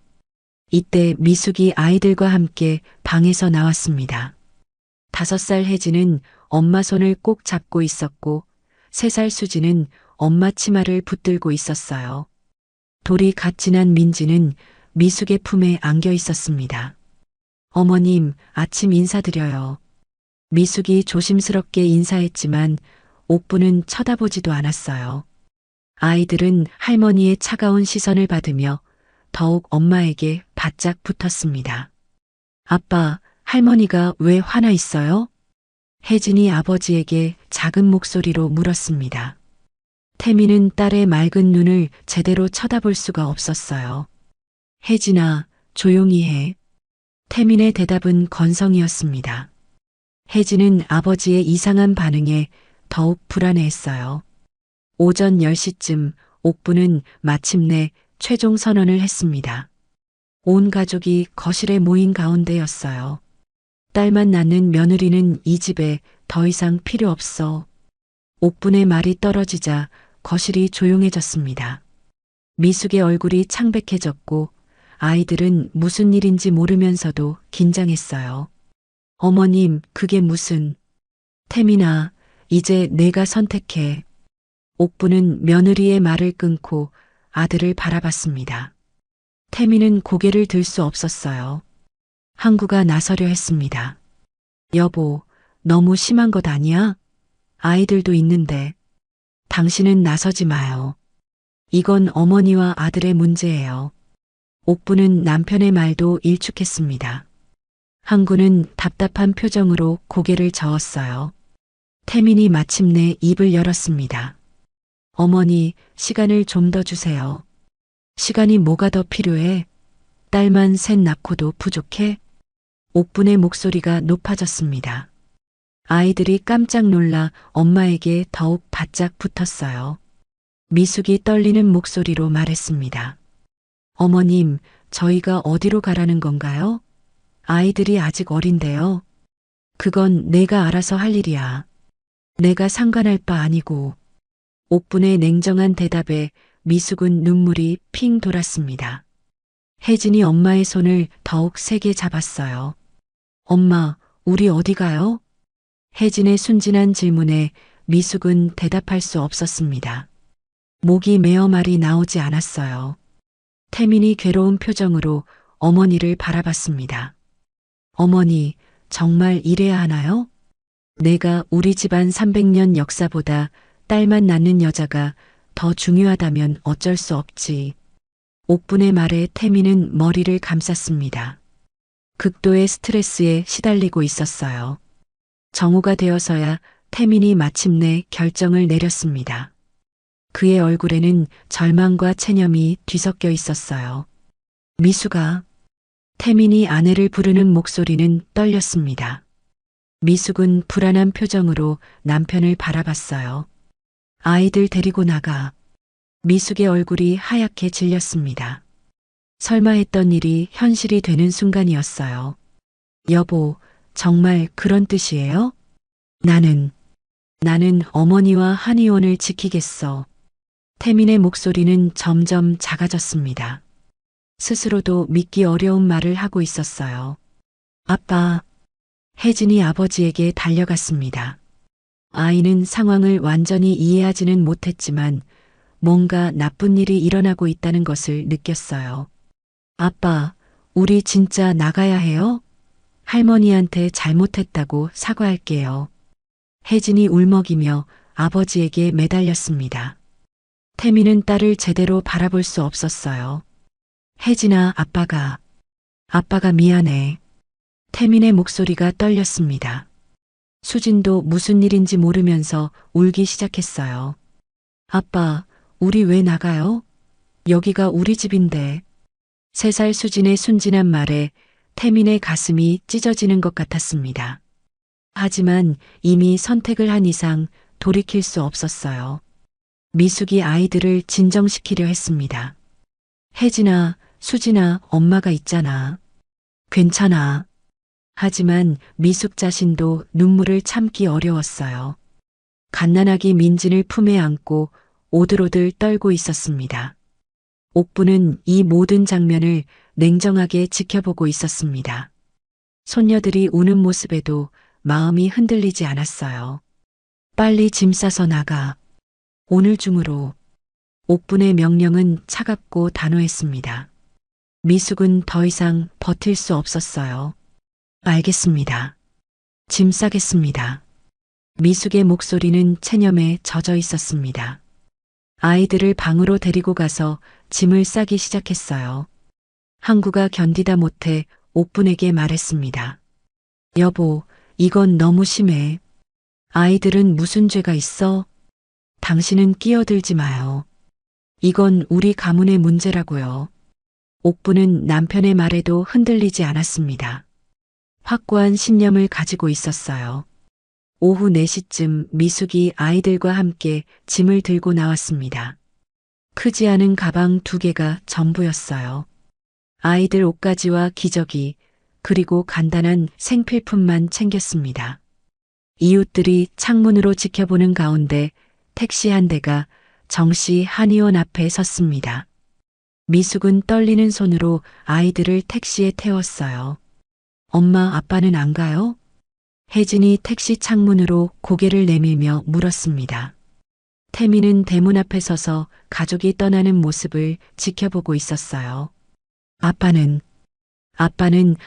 이때 미숙이 아이들과 함께 방에서 나왔습니다. 5살 혜진은 엄마 손을 꼭 잡고 있었고 3살 수지는 엄마 치마를 붙들고 있었어요. 돌이 갓 지난 민지는 미숙의 품에 안겨 있었습니다. 어머님, 아침 인사드려요. 미숙이 조심스럽게 인사했지만 옥부는 쳐다보지도 않았어요. 아이들은 할머니의 차가운 시선을 받으며 더욱 엄마에게 바짝 붙었습니다. 아빠, 할머니가 왜 화나 있어요? 혜진이 아버지에게 작은 목소리로 물었습니다. 태미는 딸의 맑은 눈을 제대로 쳐다볼 수가 없었어요. 혜진아, 조용히 해. 태민의 대답은 건성이었습니다. 혜진은 아버지의 이상한 반응에 더욱 불안해했어요. 오전 10시쯤 옥부는 마침내 최종 선언을 했습니다. 온 가족이 거실에 모인 가운데였어요. 딸만 낳는 며느리는 이 집에 더 이상 필요 없어. 옥분의 말이 떨어지자 거실이 조용해졌습니다. 미숙의 얼굴이 창백해졌고 아이들은 무슨 일인지 모르면서도 긴장했어요. 어머님, 그게 무슨... 태민아, 이제 내가 선택해. 옥부는 며느리의 말을 끊고 아들을 바라봤습니다. 태민은 고개를 들 수 없었어요. 항구가 나서려 했습니다. 여보, 너무 심한 것 아니야? 아이들도 있는데. 당신은 나서지 마요. 이건 어머니와 아들의 문제예요. 옥부는 남편의 말도 일축했습니다. 항구는 답답한 표정으로 고개를 저었어요. 태민이 마침내 입을 열었습니다. 어머니, 시간을 좀 더 주세요. 시간이 뭐가 더 필요해? 딸만 셋 낳고도 부족해? 옥분의 목소리가 높아졌습니다. 아이들이 깜짝 놀라 엄마에게 더욱 바짝 붙었어요. 미숙이 떨리는 목소리로 말했습니다. 어머님, 저희가 어디로 가라는 건가요? 아이들이 아직 어린데요. 그건 내가 알아서 할 일이야. 내가 상관할 바 아니고. 옥분의 냉정한 대답에 미숙은 눈물이 핑 돌았습니다. 혜진이 엄마의 손을 더욱 세게 잡았어요. 엄마, 우리 어디 가요? 혜진의 순진한 질문에 미숙은 대답할 수 없었습니다. 목이 메어 말이 나오지 않았어요. 태민이 괴로운 표정으로 어머니를 바라봤습니다. 어머니, 정말 이래야 하나요? 내가 우리 집안 300년 역사보다 딸만 낳는 여자가 더 중요하다면 어쩔 수 없지. 옥분의 말에 태민은 머리를 감쌌습니다. 극도의 스트레스에 시달리고 있었어요. 정오가 되어서야 태민이 마침내 결정을 내렸습니다. 그의 얼굴에는 절망과 체념이 뒤섞여 있었어요. 미숙아. 태민이 아내를 부르는 목소리는 떨렸습니다. 미숙은 불안한 표정으로 남편을 바라봤어요. 아이들 데리고 나가. 미숙의 얼굴이 하얗게 질렸습니다. 설마 했던 일이 현실이 되는 순간이었어요. 여보, 정말 그런 뜻이에요? 나는 어머니와 한의원을 지키겠어. 태민의 목소리는 점점 작아졌습니다. 스스로도 믿기 어려운 말을 하고 있었어요. 아빠. 혜진이 아버지에게 달려갔습니다. 아이는 상황을 완전히 이해하지는 못했지만 뭔가 나쁜 일이 일어나고 있다는 것을 느꼈어요. 아빠, 우리 진짜 나가야 해요? 할머니한테 잘못했다고 사과할게요. 혜진이 울먹이며 아버지에게 매달렸습니다. 태민은 딸을 제대로 바라볼 수 없었어요. 혜진아, 아빠가 미안해. 태민의 목소리가 떨렸습니다. 수진도 무슨 일인지 모르면서 울기 시작했어요. 아빠, 우리 왜 나가요? 여기가 우리 집인데. 3살 수진의 순진한 말에 태민의 가슴이 찢어지는 것 같았습니다. 하지만 이미 선택을 한 이상 돌이킬 수 없었어요. 미숙이 아이들을 진정시키려 했습니다. 혜진아, 수진아, 엄마가 있잖아. 괜찮아. 하지만 미숙 자신도 눈물을 참기 어려웠어요. 갓난아기 민진을 품에 안고 오들오들 떨고 있었습니다. 옥부는 이 모든 장면을 냉정하게 지켜보고 있었습니다. 손녀들이 우는 모습에도 마음이 흔들리지 않았어요. 빨리 짐 싸서 나가. 오늘 중으로. 옥분의 명령은 차갑고 단호했습니다. 미숙은 더 이상 버틸 수 없었어요. 알겠습니다. 짐 싸겠습니다. 미숙의 목소리는 체념에 젖어 있었습니다. 아이들을 방으로 데리고 가서 짐을 싸기 시작했어요. 항구가 견디다 못해 옥분에게 말했습니다. 여보, 이건 너무 심해. 아이들은 무슨 죄가 있어? 당신은 끼어들지 마요. 이건 우리 가문의 문제라고요. 옥부는 남편의 말에도 흔들리지 않았습니다. 확고한 신념을 가지고 있었어요. 오후 4시쯤 미숙이 아이들과 함께 짐을 들고 나왔습니다. 크지 않은 가방 2개가 전부였어요. 아이들 옷가지와 기저귀, 그리고 간단한 생필품만 챙겼습니다. 이웃들이 창문으로 지켜보는 가운데 택시 한 대가 정시 한의원 앞에 섰습니다. 미숙은 떨리는 손으로 아이들을 택시에 태웠어요. 엄마, 아빠는 안 가요? 혜진이 택시 창문으로 고개를 내밀며 물었습니다. 태미는 대문 앞에 서서 가족이 떠나는 모습을 지켜보고 있었어요. 아빠는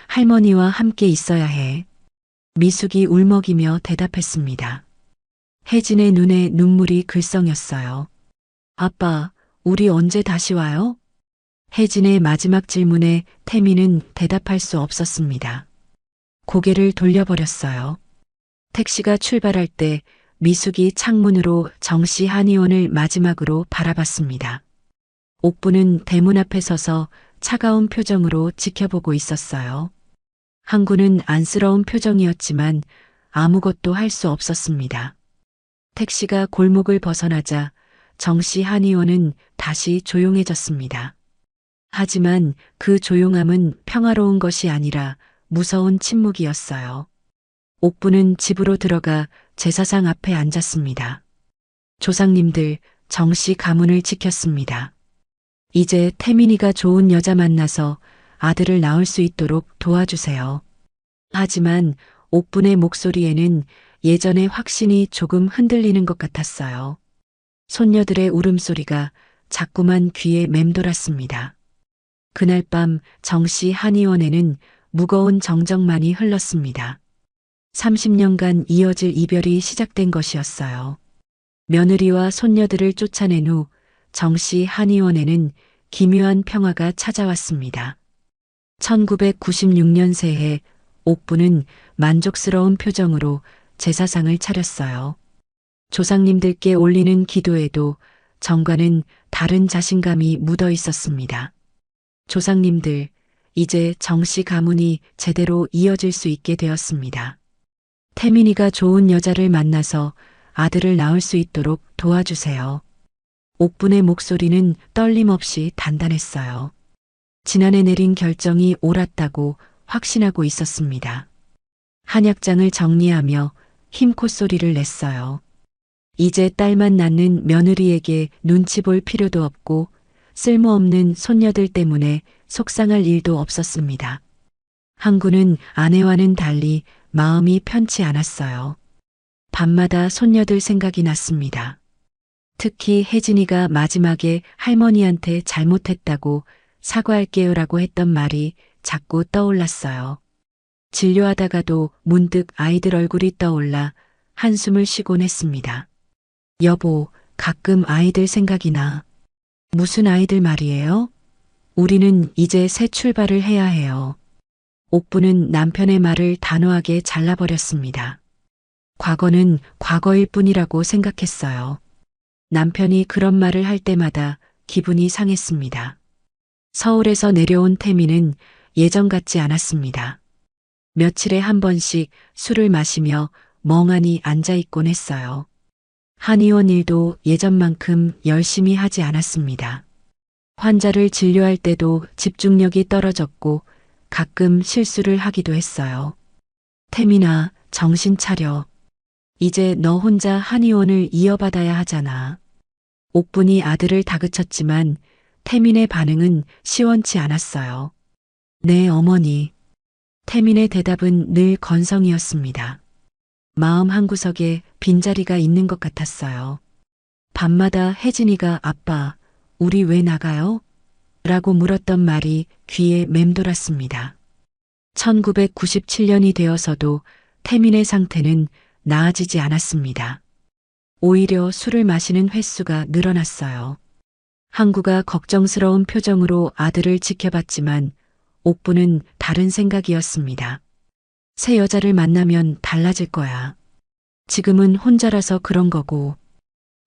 할머니와 함께 있어야 해. 미숙이 울먹이며 대답했습니다. 혜진의 눈에 눈물이 글썽였어요. 아빠, 우리 언제 다시 와요? 혜진의 마지막 질문에 태미는 대답할 수 없었습니다. 고개를 돌려버렸어요. 택시가 출발할 때 미숙이 창문으로 정시 한의원을 마지막으로 바라봤습니다. 옥부는 대문 앞에 서서 차가운 표정으로 지켜보고 있었어요. 항구는 안쓰러운 표정이었지만 아무것도 할 수 없었습니다. 택시가 골목을 벗어나자 정시 한의원은 다시 조용해졌습니다. 하지만 그 조용함은 평화로운 것이 아니라 무서운 침묵이었어요. 옥부는 집으로 들어가 제사상 앞에 앉았습니다. 조상님들, 정시 가문을 지켰습니다. 이제 태민이가 좋은 여자 만나서 아들을 낳을 수 있도록 도와주세요. 하지만 옥분의 목소리에는 예전의 확신이 조금 흔들리는 것 같았어요. 손녀들의 울음소리가 자꾸만 귀에 맴돌았습니다. 그날 밤 정시 한의원에는 무거운 정적만이 흘렀습니다. 30년간 이어질 이별이 시작된 것이었어요. 며느리와 손녀들을 쫓아낸 후 정시 한의원에는 기묘한 평화가 찾아왔습니다. 1996년 새해 옥부는 만족스러운 표정으로 제사상을 차렸어요. 조상님들께 올리는 기도에도 정과는 다른 자신감이 묻어 있었습니다. 조상님들, 이제 정씨 가문이 제대로 이어질 수 있게 되었습니다. 태민이가 좋은 여자를 만나서 아들을 낳을 수 있도록 도와주세요. 옥분의 목소리는 떨림 없이 단단했어요. 지난해 내린 결정이 옳았다고 확신하고 있었습니다. 한약장을 정리하며 힘코 소리를 냈어요. 이제 딸만 낳는 며느리에게 눈치 볼 필요도 없고 쓸모없는 손녀들 때문에 속상할 일도 없었습니다. 항구는 아내와는 달리 마음이 편치 않았어요. 밤마다 손녀들 생각이 났습니다. 특히 혜진이가 마지막에 할머니한테 잘못했다고 사과할게요라고 했던 말이 자꾸 떠올랐어요. 진료하다가도 문득 아이들 얼굴이 떠올라 한숨을 쉬곤 했습니다. 여보, 가끔 아이들 생각이 나. 무슨 아이들 말이에요? 우리는 이제 새 출발을 해야 해요. 옥부는 남편의 말을 단호하게 잘라버렸습니다. 과거는 과거일 뿐이라고 생각했어요. 남편이 그런 말을 할 때마다 기분이 상했습니다. 서울에서 내려온 태미는 예전 같지 않았습니다. 며칠에 한 번씩 술을 마시며 멍하니 앉아있곤 했어요. 한의원 일도 예전만큼 열심히 하지 않았습니다. 환자를 진료할 때도 집중력이 떨어졌고 가끔 실수를 하기도 했어요. 태민아, 정신 차려. 이제 너 혼자 한의원을 이어받아야 하잖아. 옥분이 아들을 다그쳤지만 태민의 반응은 시원치 않았어요. 네, 어머니. 태민의 대답은 늘 건성이었습니다. 마음 한구석에 빈자리가 있는 것 같았어요. 밤마다 혜진이가 아빠, 우리 왜 나가요? 라고 물었던 말이 귀에 맴돌았습니다. 1997년이 되어서도 태민의 상태는 나아지지 않았습니다. 오히려 술을 마시는 횟수가 늘어났어요. 항구가 걱정스러운 표정으로 아들을 지켜봤지만 옥부는 다른 생각이었습니다. 새 여자를 만나면 달라질 거야. 지금은 혼자라서 그런 거고.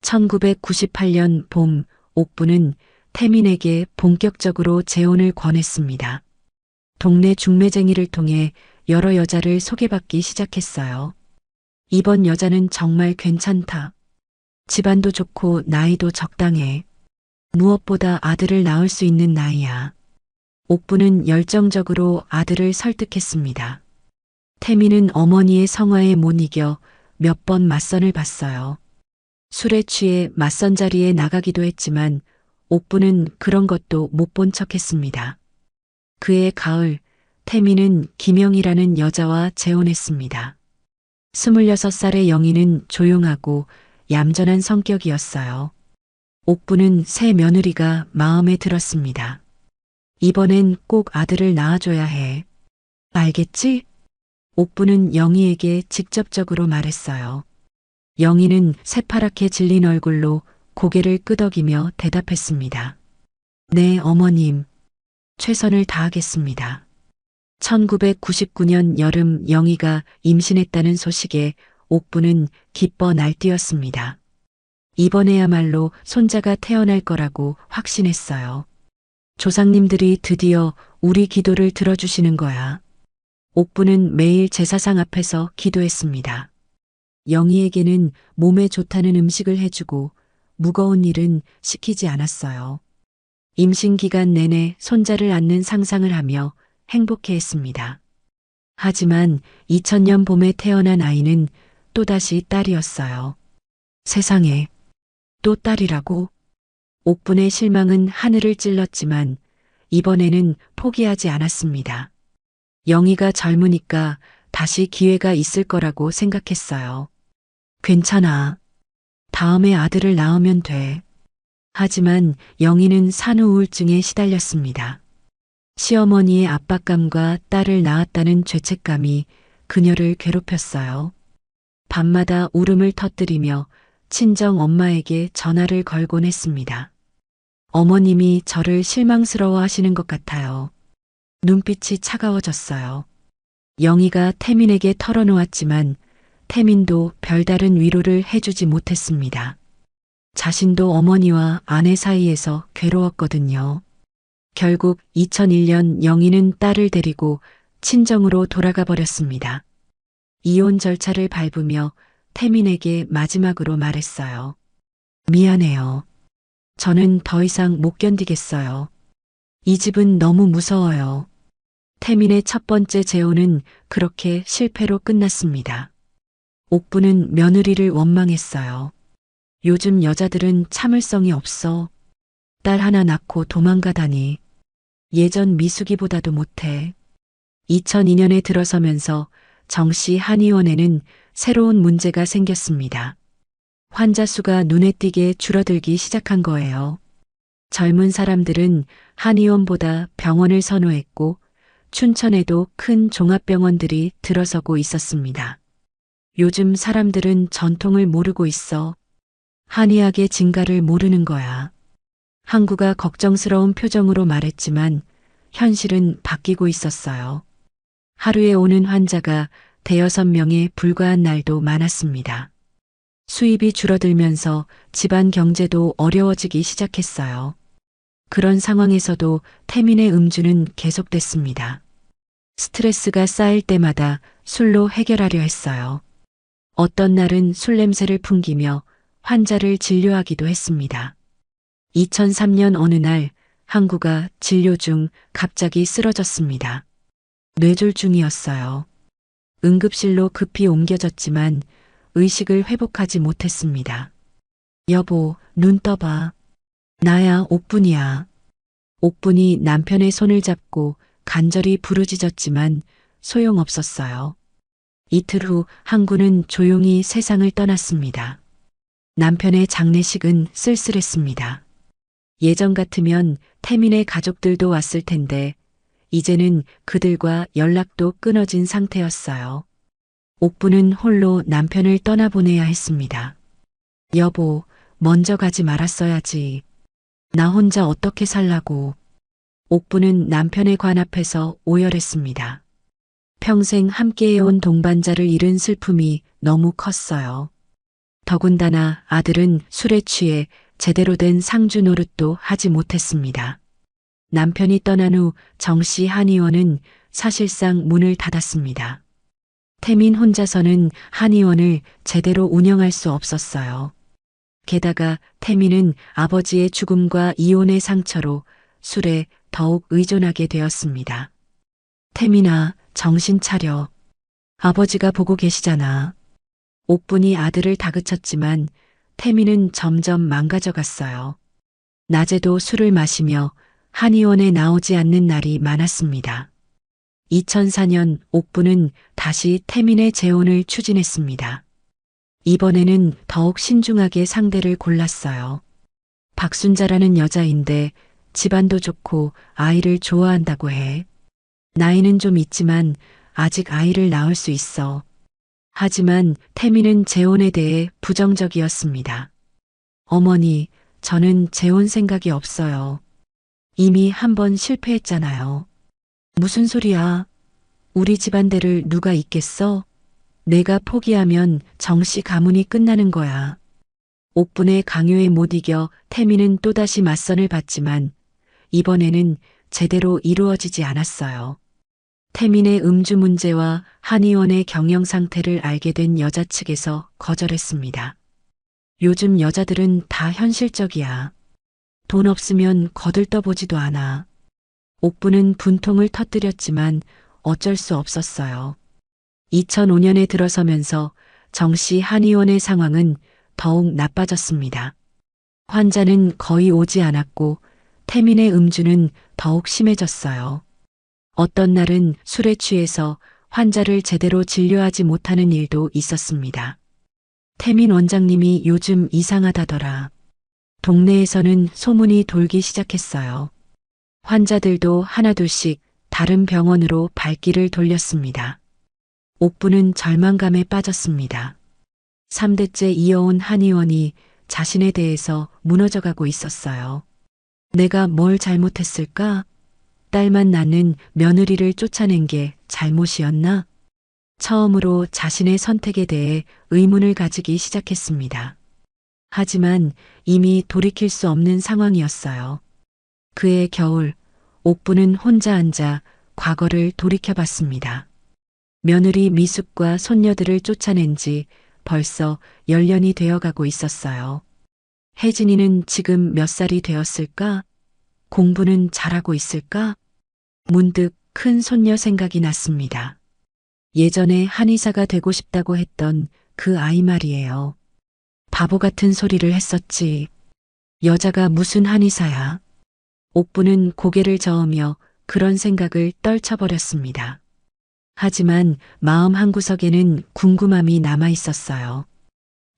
1998년 봄, 옥부는 태민에게 본격적으로 재혼을 권했습니다. 동네 중매쟁이를 통해 여러 여자를 소개받기 시작했어요. 이번 여자는 정말 괜찮다. 집안도 좋고 나이도 적당해. 무엇보다 아들을 낳을 수 있는 나이야. 옥부는 열정적으로 아들을 설득했습니다. 태민은 어머니의 성화에 못 이겨 몇 번 맞선을 봤어요. 술에 취해 맞선 자리에 나가기도 했지만 옥부는 그런 것도 못 본 척했습니다. 그해 가을, 태민은 김영이라는 여자와 재혼했습니다. 26살의 영희는 조용하고 얌전한 성격이었어요. 옥부는 새 며느리가 마음에 들었습니다. 이번엔 꼭 아들을 낳아줘야 해. 알겠지? 옥부는 영희에게 직접적으로 말했어요. 영희는 새파랗게 질린 얼굴로 고개를 끄덕이며 대답했습니다. 네, 어머님. 최선을 다하겠습니다. 1999년 여름 영희가 임신했다는 소식에 옥부는 기뻐 날뛰었습니다. 이번에야말로 손자가 태어날 거라고 확신했어요. 조상님들이 드디어 우리 기도를 들어주시는 거야. 옥부는 매일 제사상 앞에서 기도했습니다. 영희에게는 몸에 좋다는 음식을 해주고 무거운 일은 시키지 않았어요. 임신 기간 내내 손자를 안는 상상을 하며 행복해했습니다. 하지만 2000년 봄에 태어난 아이는 또다시 딸이었어요. 세상에, 또 딸이라고? 옥분의 실망은 하늘을 찔렀지만 이번에는 포기하지 않았습니다. 영희가 젊으니까 다시 기회가 있을 거라고 생각했어요. 괜찮아. 다음에 아들을 낳으면 돼. 하지만 영희는 산후 우울증에 시달렸습니다. 시어머니의 압박감과 딸을 낳았다는 죄책감이 그녀를 괴롭혔어요. 밤마다 울음을 터뜨리며 친정 엄마에게 전화를 걸곤 했습니다. 어머님이 저를 실망스러워 하시는 것 같아요. 눈빛이 차가워졌어요. 영희가 태민에게 털어놓았지만 태민도 별다른 위로를 해주지 못했습니다. 자신도 어머니와 아내 사이에서 괴로웠거든요. 결국 2001년 영희는 딸을 데리고 친정으로 돌아가 버렸습니다. 이혼 절차를 밟으며 태민에게 마지막으로 말했어요. 미안해요. 저는 더 이상 못 견디겠어요. 이 집은 너무 무서워요. 태민의 첫 번째 재혼은 그렇게 실패로 끝났습니다. 옥부는 며느리를 원망했어요. 요즘 여자들은 참을성이 없어. 딸 하나 낳고 도망가다니. 예전 미숙이보다도 못해. 2002년에 들어서면서 정시 한의원에는 새로운 문제가 생겼습니다. 환자 수가 눈에 띄게 줄어들기 시작한 거예요. 젊은 사람들은 한의원보다 병원을 선호했고 춘천에도 큰 종합병원들이 들어서고 있었습니다. 요즘 사람들은 전통을 모르고 있어. 한의학의 진가를 모르는 거야. 항구가 걱정스러운 표정으로 말했지만 현실은 바뀌고 있었어요. 하루에 오는 환자가 5~6명에 불과한 날도 많았습니다. 수입이 줄어들면서 집안 경제도 어려워지기 시작했어요. 그런 상황에서도 태민의 음주는 계속됐습니다. 스트레스가 쌓일 때마다 술로 해결하려 했어요. 어떤 날은 술 냄새를 풍기며 환자를 진료하기도 했습니다. 2003년 어느 날 항구가 진료 중 갑자기 쓰러졌습니다. 뇌졸중이었어요. 응급실로 급히 옮겨졌지만 의식을 회복하지 못했습니다. 여보, 눈 떠봐. 나야 옥분이야. 옥분이 남편의 손을 잡고 간절히 부르짖었지만 소용없었어요. 이틀 후 항구는 조용히 세상을 떠났습니다. 남편의 장례식은 쓸쓸했습니다. 예전 같으면 태민의 가족들도 왔을 텐데 이제는 그들과 연락도 끊어진 상태였어요. 옥부는 홀로 남편을 떠나보내야 했습니다. 여보, 먼저 가지 말았어야지. 나 혼자 어떻게 살라고. 옥부는 남편의 관 앞에서 오열했습니다. 평생 함께해온 동반자를 잃은 슬픔이 너무 컸어요. 더군다나 아들은 술에 취해 제대로 된 상주 노릇도 하지 못했습니다. 남편이 떠난 후 정씨 한의원은 사실상 문을 닫았습니다. 태민 혼자서는 한의원을 제대로 운영할 수 없었어요. 게다가 태민은 아버지의 죽음과 이혼의 상처로 술에 더욱 의존하게 되었습니다. 태민아, 정신 차려. 아버지가 보고 계시잖아. 옥분이 아들을 다그쳤지만 태민은 점점 망가져갔어요. 낮에도 술을 마시며 한의원에 나오지 않는 날이 많았습니다. 2004년 옥부는 다시 태민의 재혼을 추진했습니다. 이번에는 더욱 신중하게 상대를 골랐어요. 박순자라는 여자인데 집안도 좋고 아이를 좋아한다고 해. 나이는 좀 있지만 아직 아이를 낳을 수 있어. 하지만 태민은 재혼에 대해 부정적이었습니다. 어머니, 저는 재혼 생각이 없어요. 이미 한 번 실패했잖아요. 무슨 소리야? 우리 집안대를 누가 잇겠어? 내가 포기하면 정씨 가문이 끝나는 거야. 옥분의 강요에 못 이겨 태민은 또다시 맞선을 받지만 이번에는 제대로 이루어지지 않았어요. 태민의 음주 문제와 한의원의 경영 상태를 알게 된 여자 측에서 거절했습니다. 요즘 여자들은 다 현실적이야. 돈 없으면 거들떠보지도 않아. 옥부는 분통을 터뜨렸지만 어쩔 수 없었어요. 2005년에 들어서면서 정씨 한의원의 상황은 더욱 나빠졌습니다. 환자는 거의 오지 않았고 태민의 음주는 더욱 심해졌어요. 어떤 날은 술에 취해서 환자를 제대로 진료하지 못하는 일도 있었습니다. 태민 원장님이 요즘 이상하다더라. 동네에서는 소문이 돌기 시작했어요. 환자들도 하나둘씩 다른 병원으로 발길을 돌렸습니다. 옥부는 절망감에 빠졌습니다. 3대째 이어온 한의원이 자신에 대해서 무너져가고 있었어요. 내가 뭘 잘못했을까? 딸만 낳는 며느리를 쫓아낸 게 잘못이었나? 처음으로 자신의 선택에 대해 의문을 가지기 시작했습니다. 하지만 이미 돌이킬 수 없는 상황이었어요. 그해 겨울, 옥부는 혼자 앉아 과거를 돌이켜봤습니다. 며느리 미숙과 손녀들을 쫓아낸 지 벌써 10년이 되어가고 있었어요. 혜진이는 지금 몇 살이 되었을까? 공부는 잘하고 있을까? 문득 큰 손녀 생각이 났습니다. 예전에 한의사가 되고 싶다고 했던 그 아이 말이에요. 바보 같은 소리를 했었지. 여자가 무슨 한의사야. 옥부는 고개를 저으며 그런 생각을 떨쳐버렸습니다. 하지만 마음 한구석에는 궁금함이 남아 있었어요.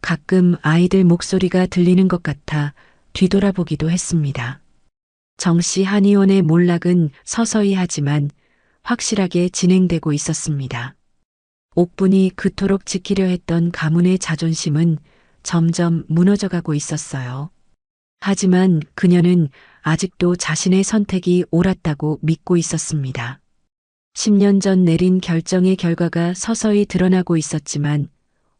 가끔 아이들 목소리가 들리는 것 같아 뒤돌아보기도 했습니다. 정씨 한의원의 몰락은 서서히 하지만 확실하게 진행되고 있었습니다. 옥분이 그토록 지키려 했던 가문의 자존심은 점점 무너져가고 있었어요. 하지만 그녀는 아직도 자신의 선택이 옳았다고 믿고 있었습니다. 10년 전 내린 결정의 결과가 서서히 드러나고 있었지만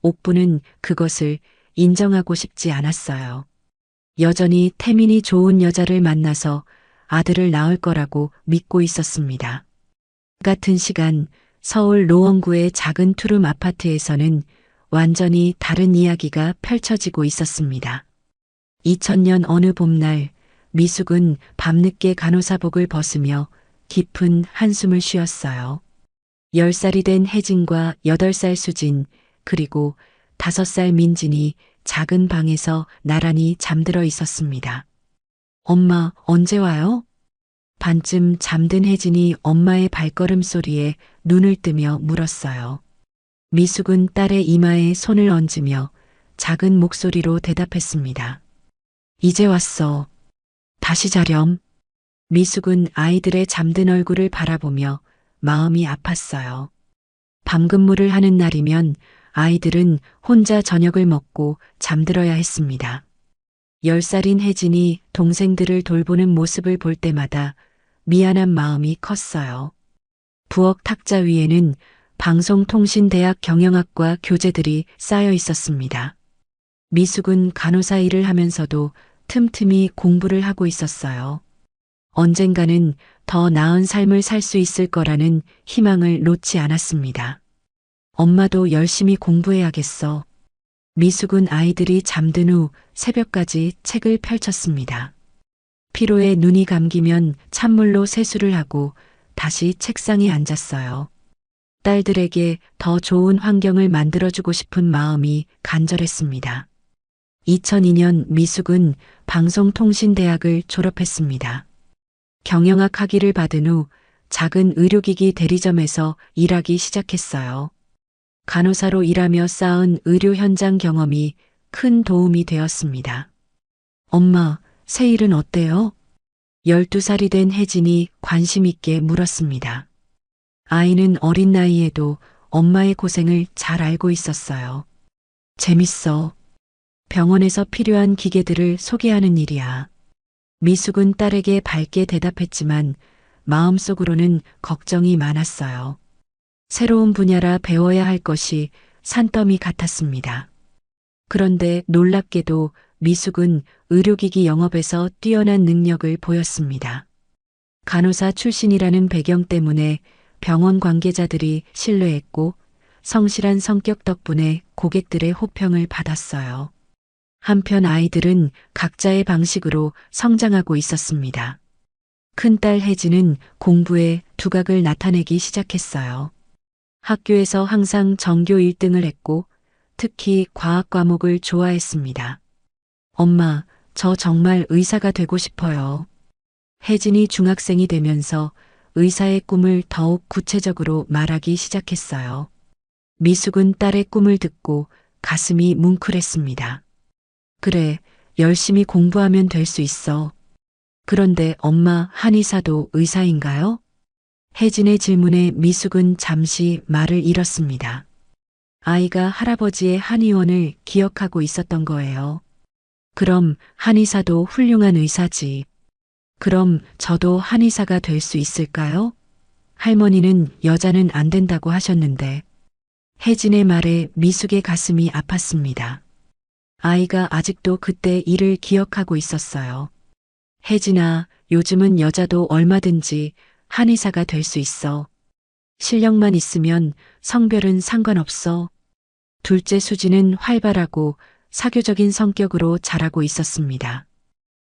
옥부는 그것을 인정하고 싶지 않았어요. 여전히 태민이 좋은 여자를 만나서 아들을 낳을 거라고 믿고 있었습니다. 같은 시간 서울 노원구의 작은 투룸 아파트에서는 완전히 다른 이야기가 펼쳐지고 있었습니다. 2000년 어느 봄날 미숙은 밤늦게 간호사복을 벗으며 깊은 한숨을 쉬었어요. 10살이 된 혜진과 8살 수진, 그리고 5살 민진이 작은 방에서 나란히 잠들어 있었습니다. 엄마, 언제 와요? 반쯤 잠든 혜진이 엄마의 발걸음 소리에 눈을 뜨며 물었어요. 미숙은 딸의 이마에 손을 얹으며 작은 목소리로 대답했습니다. 이제 왔어. 다시 자렴. 미숙은 아이들의 잠든 얼굴을 바라보며 마음이 아팠어요. 밤근무를 하는 날이면 아이들은 혼자 저녁을 먹고 잠들어야 했습니다. 10살인 혜진이 동생들을 돌보는 모습을 볼 때마다 미안한 마음이 컸어요. 부엌 탁자 위에는 방송통신대학 경영학과 교재들이 쌓여 있었습니다. 미숙은 간호사 일을 하면서도 틈틈이 공부를 하고 있었어요. 언젠가는 더 나은 삶을 살 수 있을 거라는 희망을 놓지 않았습니다. 엄마도 열심히 공부해야겠어. 미숙은 아이들이 잠든 후 새벽까지 책을 펼쳤습니다. 피로에 눈이 감기면 찬물로 세수를 하고 다시 책상에 앉았어요. 딸들에게 더 좋은 환경을 만들어주고 싶은 마음이 간절했습니다. 2002년 미숙은 방송통신대학을 졸업했습니다. 경영학 학위를 받은 후 작은 의료기기 대리점에서 일하기 시작했어요. 간호사로 일하며 쌓은 의료 현장 경험이 큰 도움이 되었습니다. 엄마, 새 일은 어때요? 12살이 된 혜진이 관심 있게 물었습니다. 아이는 어린 나이에도 엄마의 고생을 잘 알고 있었어요. 재밌어. 병원에서 필요한 기계들을 소개하는 일이야. 미숙은 딸에게 밝게 대답했지만 마음속으로는 걱정이 많았어요. 새로운 분야라 배워야 할 것이 산더미 같았습니다. 그런데 놀랍게도 미숙은 의료기기 영업에서 뛰어난 능력을 보였습니다. 간호사 출신이라는 배경 때문에 병원 관계자들이 신뢰했고 성실한 성격 덕분에 고객들의 호평을 받았어요. 한편 아이들은 각자의 방식으로 성장하고 있었습니다. 큰딸 혜진은 공부에 두각을 나타내기 시작했어요. 학교에서 항상 전교 1등을 했고 특히 과학 과목을 좋아했습니다. 엄마, 저 정말 의사가 되고 싶어요. 혜진이 중학생이 되면서 의사의 꿈을 더욱 구체적으로 말하기 시작했어요. 미숙은 딸의 꿈을 듣고 가슴이 뭉클했습니다. 그래, 열심히 공부하면 될 수 있어. 그런데 엄마, 한의사도 의사인가요? 혜진의 질문에 미숙은 잠시 말을 잃었습니다. 아이가 할아버지의 한의원을 기억하고 있었던 거예요. 그럼 한의사도 훌륭한 의사지. 그럼 저도 한의사가 될 수 있을까요? 할머니는 여자는 안 된다고 하셨는데. 혜진의 말에 미숙의 가슴이 아팠습니다. 아이가 아직도 그때 일을 기억하고 있었어요. 혜진아, 요즘은 여자도 얼마든지 한의사가 될 수 있어. 실력만 있으면 성별은 상관없어. 둘째 수지는 활발하고 사교적인 성격으로 자라고 있었습니다.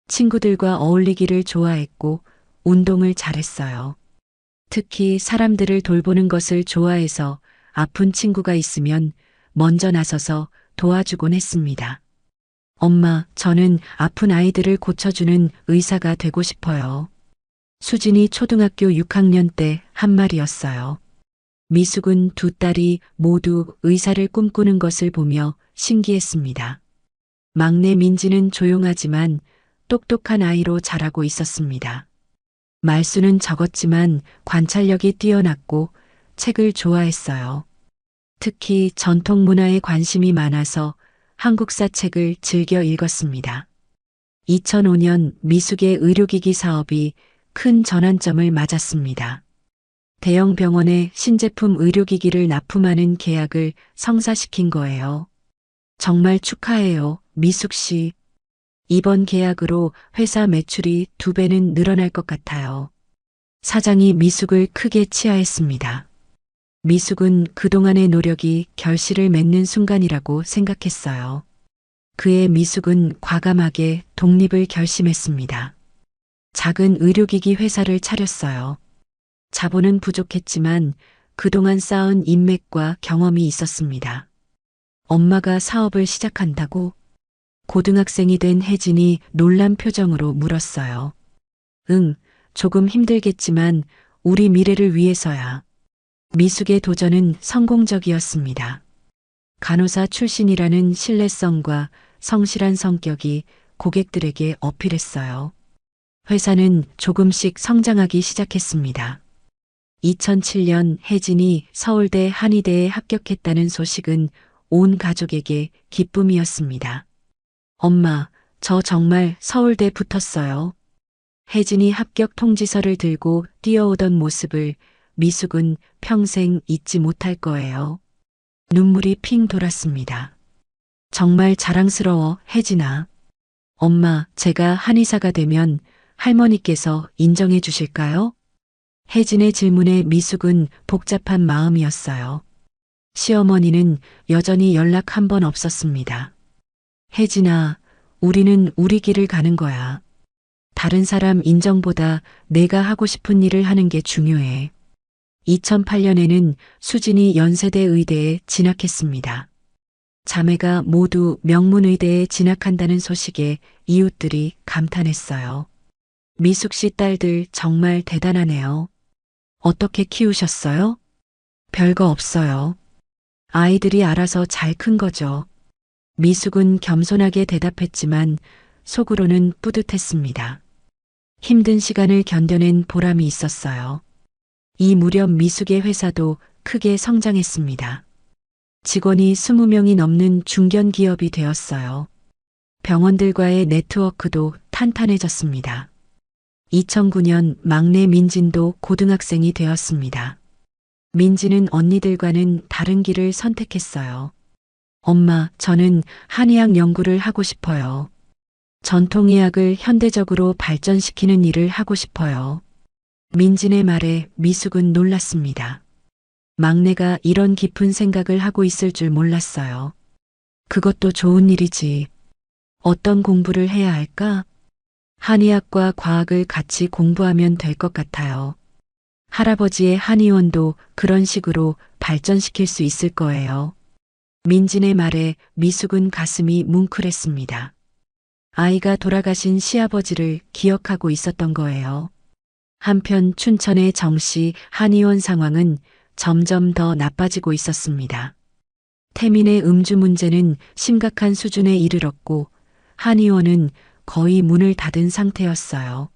친구들과 어울리기를 좋아했고 운동을 잘했어요. 특히 사람들을 돌보는 것을 좋아해서 아픈 친구가 있으면 먼저 나서서 도와주곤 했습니다. 엄마, 저는 아픈 아이들을 고쳐주는 의사가 되고 싶어요. 수진이 초등학교 6학년 때 한 말이었어요. 미숙은 두 딸이 모두 의사를 꿈꾸는 것을 보며 신기했습니다. 막내 민지는 조용하지만 똑똑한 아이로 자라고 있었습니다. 말수는 적었지만 관찰력이 뛰어났고 책을 좋아했어요. 특히 전통 문화에 관심이 많아서 한국사 책을 즐겨 읽었습니다. 2005년 미숙의 의료기기 사업이 큰 전환점을 맞았습니다. 대형 병원에 신제품 의료기기를 납품하는 계약을 성사시킨 거예요. 정말 축하해요, 미숙 씨. 이번 계약으로 회사 매출이 2배는 늘어날 것 같아요. 사장이 미숙을 크게 치하했습니다. 미숙은 그동안의 노력이 결실을 맺는 순간이라고 생각했어요. 그의 미숙은 과감하게 독립을 결심했습니다. 작은 의료기기 회사를 차렸어요. 자본은 부족했지만 그동안 쌓은 인맥과 경험이 있었습니다. 엄마가 사업을 시작한다고? 고등학생이 된 혜진이 놀란 표정으로 물었어요. 응, 조금 힘들겠지만 우리 미래를 위해서야. 미숙의 도전은 성공적이었습니다. 간호사 출신이라는 신뢰성과 성실한 성격이 고객들에게 어필했어요. 회사는 조금씩 성장하기 시작했습니다. 2007년 혜진이 서울대 한의대에 합격했다는 소식은 온 가족에게 기쁨이었습니다. 엄마, 저 정말 서울대 붙었어요. 혜진이 합격 통지서를 들고 뛰어오던 모습을 미숙은 평생 잊지 못할 거예요. 눈물이 핑 돌았습니다. 정말 자랑스러워, 혜진아. 엄마, 제가 한의사가 되면 할머니께서 인정해 주실까요? 혜진의 질문에 미숙은 복잡한 마음이었어요. 시어머니는 여전히 연락 한 번 없었습니다. 혜진아, 우리는 우리 길을 가는 거야. 다른 사람 인정보다 내가 하고 싶은 일을 하는 게 중요해. 2008년에는 수진이 연세대 의대에 진학했습니다. 자매가 모두 명문의대에 진학한다는 소식에 이웃들이 감탄했어요. 미숙 씨 딸들 정말 대단하네요. 어떻게 키우셨어요? 별거 없어요. 아이들이 알아서 잘 큰 거죠. 미숙은 겸손하게 대답했지만 속으로는 뿌듯했습니다. 힘든 시간을 견뎌낸 보람이 있었어요. 이 무렵 미숙의 회사도 크게 성장했습니다. 직원이 20명이 넘는 중견 기업이 되었어요. 병원들과의 네트워크도 탄탄해졌습니다. 2009년 막내 민진도 고등학생이 되었습니다. 민지는 언니들과는 다른 길을 선택했어요. 엄마, 저는 한의학 연구를 하고 싶어요. 전통의학을 현대적으로 발전시키는 일을 하고 싶어요. 민진의 말에 미숙은 놀랐습니다. 막내가 이런 깊은 생각을 하고 있을 줄 몰랐어요. 그것도 좋은 일이지. 어떤 공부를 해야 할까? 한의학과 과학을 같이 공부하면 될 것 같아요. 할아버지의 한의원도 그런 식으로 발전시킬 수 있을 거예요. 민진의 말에 미숙은 가슴이 뭉클했습니다. 아이가 돌아가신 시아버지를 기억하고 있었던 거예요. 한편 춘천의 정씨 한의원 상황은 점점 더 나빠지고 있었습니다. 태민의 음주 문제는 심각한 수준에 이르렀고 한의원은 거의 문을 닫은 상태였어요.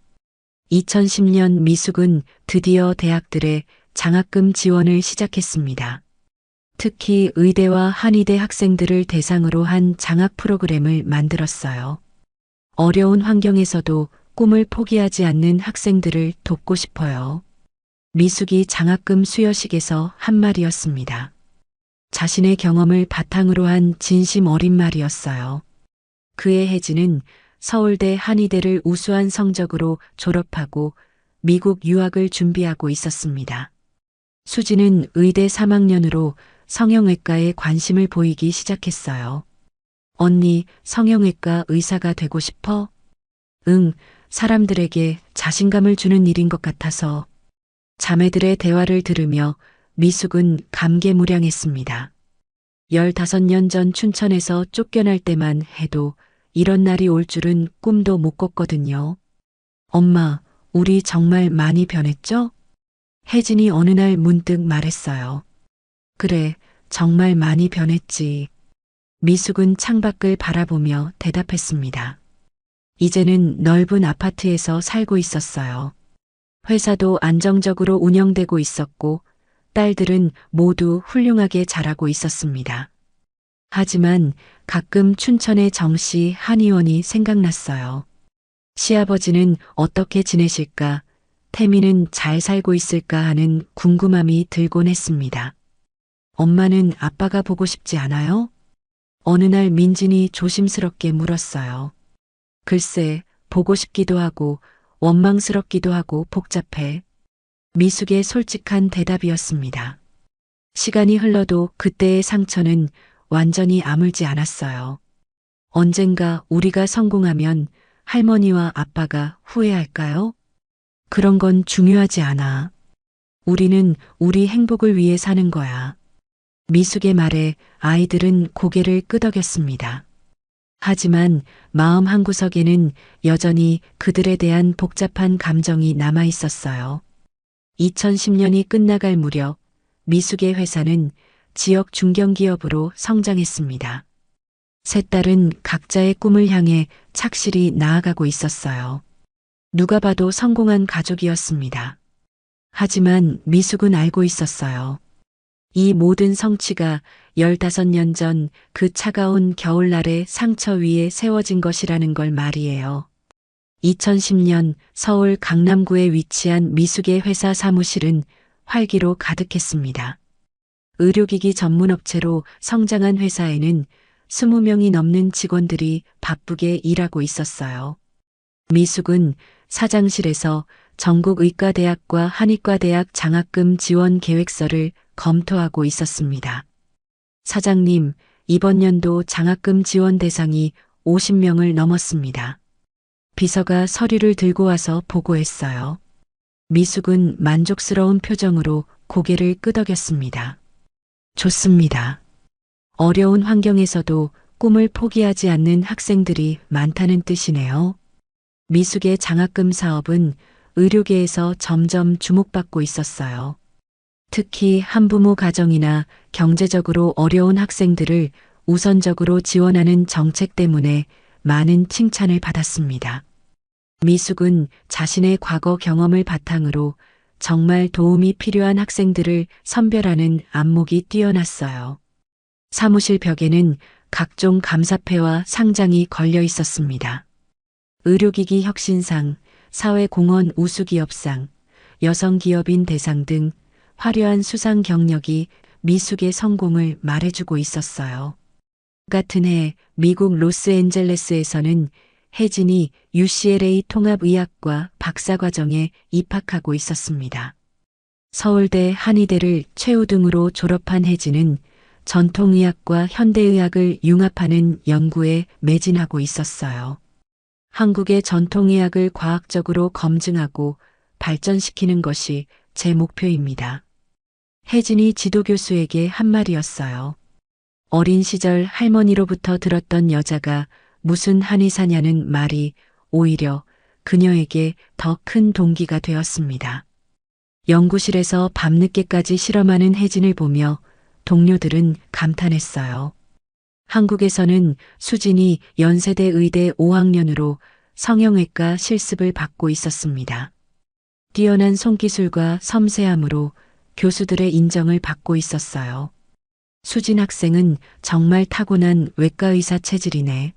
2010년 미숙은 드디어 대학들의 장학금 지원을 시작했습니다. 특히 의대와 한의대 학생들을 대상으로 한 장학 프로그램을 만들었어요. 어려운 환경에서도 꿈을 포기하지 않는 학생들을 돕고 싶어요. 미숙이 장학금 수여식에서 한 말이었습니다. 자신의 경험을 바탕으로 한 진심 어린 말이었어요. 그의 혜진은 서울대 한의대를 우수한 성적으로 졸업하고 미국 유학을 준비하고 있었습니다. 수지는 의대 3학년으로 성형외과에 관심을 보이기 시작했어요. 언니, 성형외과 의사가 되고 싶어? 응, 사람들에게 자신감을 주는 일인 것 같아서. 자매들의 대화를 들으며 미숙은 감개무량했습니다. 15년 전 춘천에서 쫓겨날 때만 해도 이런 날이 올 줄은 꿈도 못 꿨거든요. 엄마, 우리 정말 많이 변했죠? 혜진이 어느 날 문득 말했어요. 그래, 정말 많이 변했지. 미숙은 창밖을 바라보며 대답했습니다. 이제는 넓은 아파트에서 살고 있었어요. 회사도 안정적으로 운영되고 있었고 딸들은 모두 훌륭하게 자라고 있었습니다. 하지만 가끔 춘천의 정씨 한의원이 생각났어요. 시아버지는 어떻게 지내실까, 태미는 잘 살고 있을까 하는 궁금함이 들곤 했습니다. 엄마는 아빠가 보고 싶지 않아요? 어느 날 민진이 조심스럽게 물었어요. 글쎄, 보고 싶기도 하고 원망스럽기도 하고 복잡해. 미숙의 솔직한 대답이었습니다. 시간이 흘러도 그때의 상처는 완전히 아물지 않았어요. 언젠가 우리가 성공하면 할머니와 아빠가 후회할까요? 그런 건 중요하지 않아. 우리는 우리 행복을 위해 사는 거야. 미숙의 말에 아이들은 고개를 끄덕였습니다. 하지만 마음 한구석에는 여전히 그들에 대한 복잡한 감정이 남아 있었어요. 2010년이 끝나갈 무렵 미숙의 회사는 지역 중견기업으로 성장했습니다. 세 딸은 각자의 꿈을 향해 착실히 나아가고 있었어요. 누가 봐도 성공한 가족이었습니다. 하지만 미숙은 알고 있었어요. 이 모든 성취가 15년 전 그 차가운 겨울날의 상처 위에 세워진 것이라는 걸 말이에요. 2010년 서울 강남구에 위치한 미숙의 회사 사무실은 활기로 가득했습니다. 의료기기 전문 업체로 성장한 회사에는 20명이 넘는 직원들이 바쁘게 일하고 있었어요. 미숙은 사장실에서 전국의과대학과 한의과대학 장학금 지원 계획서를 검토하고 있었습니다. 사장님, 이번 연도 장학금 지원 대상이 50명을 넘었습니다. 비서가 서류를 들고 와서 보고했어요. 미숙은 만족스러운 표정으로 고개를 끄덕였습니다. 좋습니다. 어려운 환경에서도 꿈을 포기하지 않는 학생들이 많다는 뜻이네요. 미숙의 장학금 사업은 의료계에서 점점 주목받고 있었어요. 특히 한부모 가정이나 경제적으로 어려운 학생들을 우선적으로 지원하는 정책 때문에 많은 칭찬을 받았습니다. 미숙은 자신의 과거 경험을 바탕으로 정말 도움이 필요한 학생들을 선별하는 안목이 뛰어났어요. 사무실 벽에는 각종 감사패와 상장이 걸려 있었습니다. 의료기기 혁신상, 사회공헌 우수기업상, 여성기업인 대상 등 화려한 수상 경력이 미숙의 성공을 말해주고 있었어요. 같은 해 미국 로스앤젤레스에서는 혜진이 UCLA 통합의학과 박사과정에 입학하고 있었습니다. 서울대 한의대를 최우등으로 졸업한 혜진은 전통의학과 현대의학을 융합하는 연구에 매진하고 있었어요. 한국의 전통의학을 과학적으로 검증하고 발전시키는 것이 제 목표입니다. 혜진이 지도교수에게 한 말이었어요. 어린 시절 할머니로부터 들었던 여자가 무슨 한의사냐는 말이 오히려 그녀에게 더 큰 동기가 되었습니다. 연구실에서 밤늦게까지 실험하는 혜진을 보며 동료들은 감탄했어요. 한국에서는 수진이 연세대 의대 5학년으로 성형외과 실습을 받고 있었습니다. 뛰어난 손기술과 섬세함으로 교수들의 인정을 받고 있었어요. 수진 학생은 정말 타고난 외과의사 체질이네.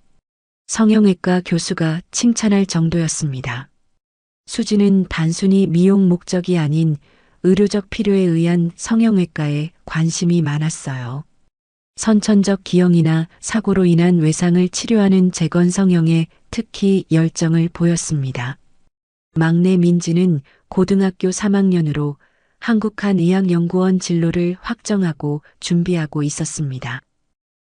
성형외과 교수가 칭찬할 정도였습니다. 수진은 단순히 미용 목적이 아닌 의료적 필요에 의한 성형외과에 관심이 많았어요. 선천적 기형이나 사고로 인한 외상을 치료하는 재건 성형에 특히 열정을 보였습니다. 막내 민지는 고등학교 3학년으로 한국한의학연구원 진로를 확정하고 준비하고 있었습니다.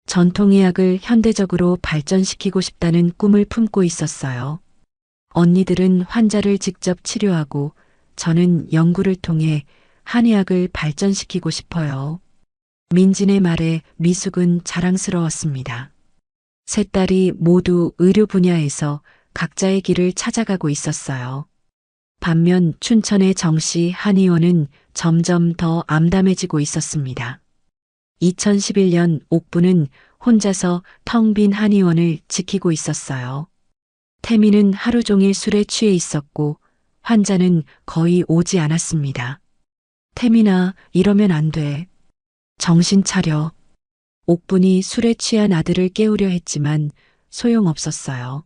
전통의학을 현대적으로 발전시키고 싶다는 꿈을 품고 있었어요. 언니들은 환자를 직접 치료하고 저는 연구를 통해 한의학을 발전시키고 싶어요. 민진의 말에 미숙은 자랑스러웠습니다. 세 딸이 모두 의료 분야에서 각자의 길을 찾아가고 있었어요. 반면 춘천의 정씨 한의원은 점점 더 암담해지고 있었습니다. 2011년 옥부는 혼자서 텅 빈 한의원을 지키고 있었어요. 태미는 하루 종일 술에 취해 있었고 환자는 거의 오지 않았습니다. 태민아, 이러면 안 돼. 정신 차려. 옥분이 술에 취한 아들을 깨우려 했지만 소용없었어요.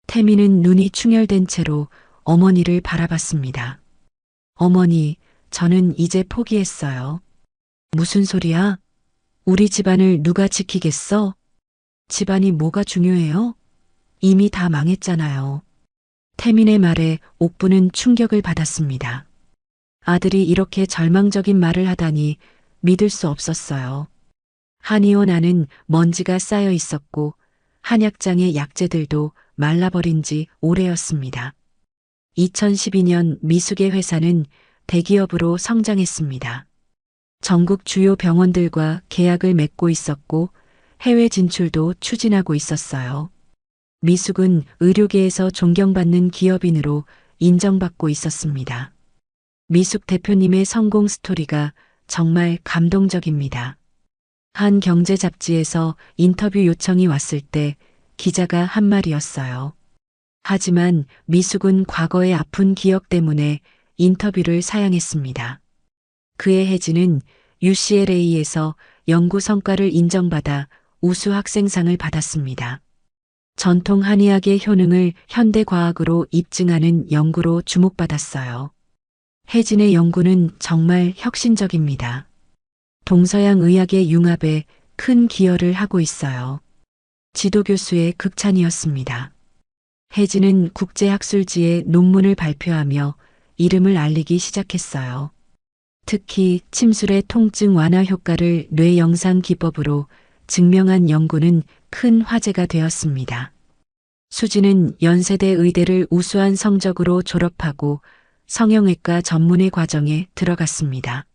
태민은 눈이 충혈된 채로 어머니를 바라봤습니다. 어머니, 저는 이제 포기했어요. 무슨 소리야? 우리 집안을 누가 지키겠어? 집안이 뭐가 중요해요? 이미 다 망했잖아요. 태민의 말에 옥부는 충격을 받았습니다. 아들이 이렇게 절망적인 말을 하다니 믿을 수 없었어요. 한의원 안은 먼지가 쌓여 있었고 한약장의 약재들도 말라버린 지 오래였습니다. 2012년 미숙의 회사는 대기업으로 성장했습니다. 전국 주요 병원들과 계약을 맺고 있었고 해외 진출도 추진하고 있었어요. 미숙은 의료계에서 존경받는 기업인으로 인정받고 있었습니다. 미숙 대표님의 성공 스토리가 정말 감동적입니다. 한 경제 잡지에서 인터뷰 요청이 왔을 때 기자가 한 말이었어요. 하지만 미숙은 과거의 아픈 기억 때문에 인터뷰를 사양했습니다. 그의 혜진은 UCLA에서 연구 성과를 인정받아 우수 학생상을 받았습니다. 전통 한의학의 효능을 현대 과학으로 입증하는 연구로 주목받았어요. 혜진의 연구는 정말 혁신적입니다. 동서양 의학의 융합에 큰 기여를 하고 있어요. 지도교수의 극찬이었습니다. 혜진은 국제학술지에 논문을 발표하며 이름을 알리기 시작했어요. 특히 침술의 통증 완화 효과를 뇌 영상 기법으로 증명한 연구는 큰 화제가 되었습니다. 수지는 연세대 의대를 우수한 성적으로 졸업하고 성형외과 전문의 과정에 들어갔습니다.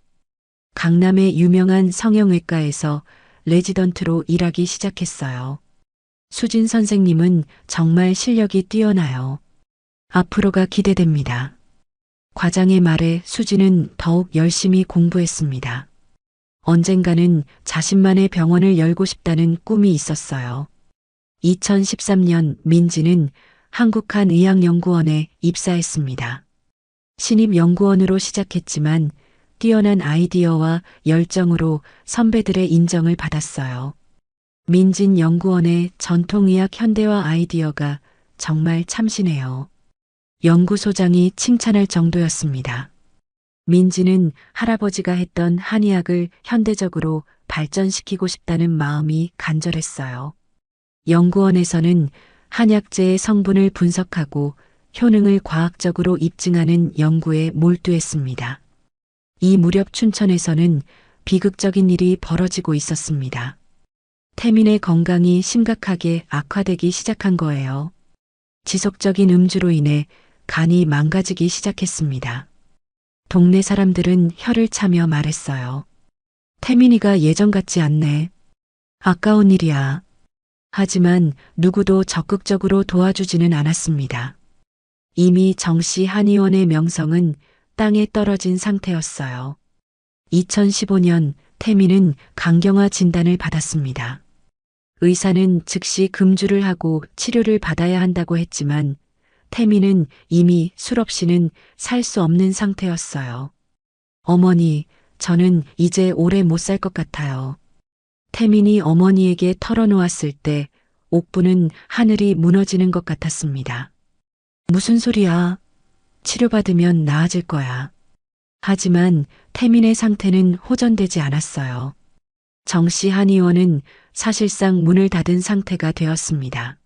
강남의 유명한 성형외과에서 레지던트로 일하기 시작했어요. 수진 선생님은 정말 실력이 뛰어나요. 앞으로가 기대됩니다. 과장의 말에 수지는 더욱 열심히 공부했습니다. 언젠가는 자신만의 병원을 열고 싶다는 꿈이 있었어요. 2013년 민지는 한국한의학연구원에 입사했습니다. 신입연구원으로 시작했지만 뛰어난 아이디어와 열정으로 선배들의 인정을 받았어요. 민진 연구원의 전통의학 현대화 아이디어가 정말 참신해요. 연구소장이 칭찬할 정도였습니다. 민지는 할아버지가 했던 한의학을 현대적으로 발전시키고 싶다는 마음이 간절했어요. 연구원에서는 한약재의 성분을 분석하고 효능을 과학적으로 입증하는 연구에 몰두했습니다. 이 무렵 춘천에서는 비극적인 일이 벌어지고 있었습니다. 태민의 건강이 심각하게 악화되기 시작한 거예요. 지속적인 음주로 인해 간이 망가지기 시작했습니다. 동네 사람들은 혀를 차며 말했어요. 태민이가 예전 같지 않네. 아까운 일이야. 하지만 누구도 적극적으로 도와주지는 않았습니다. 이미 정씨 한의원의 명성은 땅에 떨어진 상태였어요. 2015년 태민은 강경화 진단을 받았습니다. 의사는 즉시 금주를 하고 치료를 받아야 한다고 했지만 태민은 이미 술 없이는 살 수 없는 상태였어요. 어머니, 저는 이제 오래 못 살 것 같아요. 태민이 어머니에게 털어놓았을 때 옥부는 하늘이 무너지는 것 같았습니다. 무슨 소리야? 치료받으면 나아질 거야. 하지만 태민의 상태는 호전되지 않았어요. 정씨 한의원은 사실상 문을 닫은 상태가 되었습니다.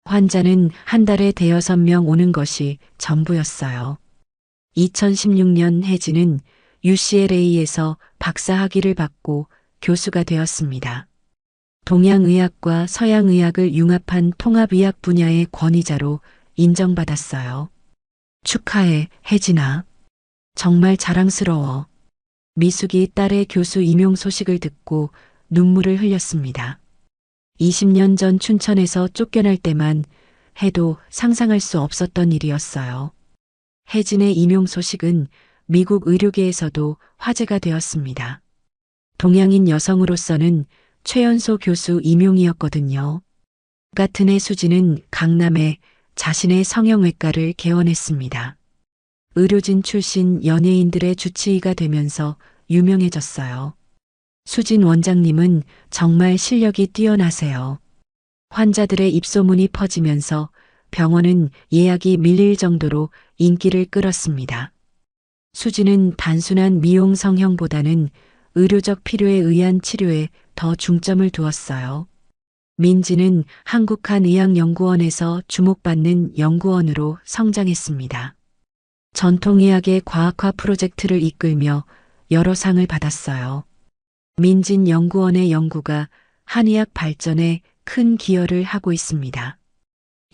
환자는 한 달에 5명 오는 것이 전부였어요. 2016년 혜진은 UCLA에서 박사학위를 받고 교수가 되었습니다. 동양의학과 서양의학을 융합한 통합의학 분야의 권위자로 인정받았어요. 축하해, 혜진아. 정말 자랑스러워. 미숙이 딸의 교수 임용 소식을 듣고 눈물을 흘렸습니다. 20년 전 춘천에서 쫓겨날 때만 해도 상상할 수 없었던 일이었어요. 혜진의 임용 소식은 미국 의료계에서도 화제가 되었습니다. 동양인 여성으로서는 최연소 교수 임용이었거든요. 같은 해 수지는 강남에 자신의 성형외과를 개원했습니다. 의료진 출신 연예인들의 주치의가 되면서 유명해졌어요. 수진 원장님은 정말 실력이 뛰어나세요. 환자들의 입소문이 퍼지면서 병원은 예약이 밀릴 정도로 인기를 끌었습니다. 수진은 단순한 미용 성형보다는 의료적 필요에 의한 치료에 더 중점을 두었어요. 민지는 한국한의학연구원에서 주목받는 연구원으로 성장했습니다. 전통의학의 과학화 프로젝트를 이끌며 여러 상을 받았어요. 민진 연구원의 연구가 한의학 발전에 큰 기여를 하고 있습니다.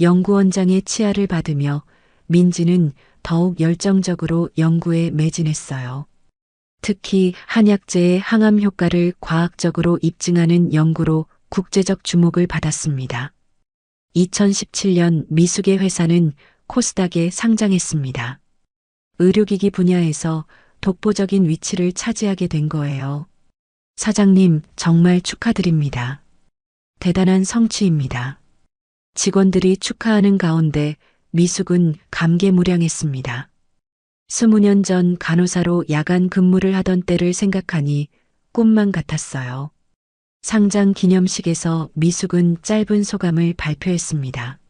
연구원장의 치아를 받으며 민지는 더욱 열정적으로 연구에 매진했어요. 특히 한약재의 항암 효과를 과학적으로 입증하는 연구로 국제적 주목을 받았습니다. 2017년 미숙의 회사는 코스닥에 상장했습니다. 의료기기 분야에서 독보적인 위치를 차지하게 된 거예요. 사장님, 정말 축하드립니다. 대단한 성취입니다. 직원들이 축하하는 가운데 미숙은 감개무량했습니다. 20년 전 간호사로 야간 근무를 하던 때를 생각하니 꿈만 같았어요. 상장 기념식에서 미숙은 짧은 소감을 발표했습니다.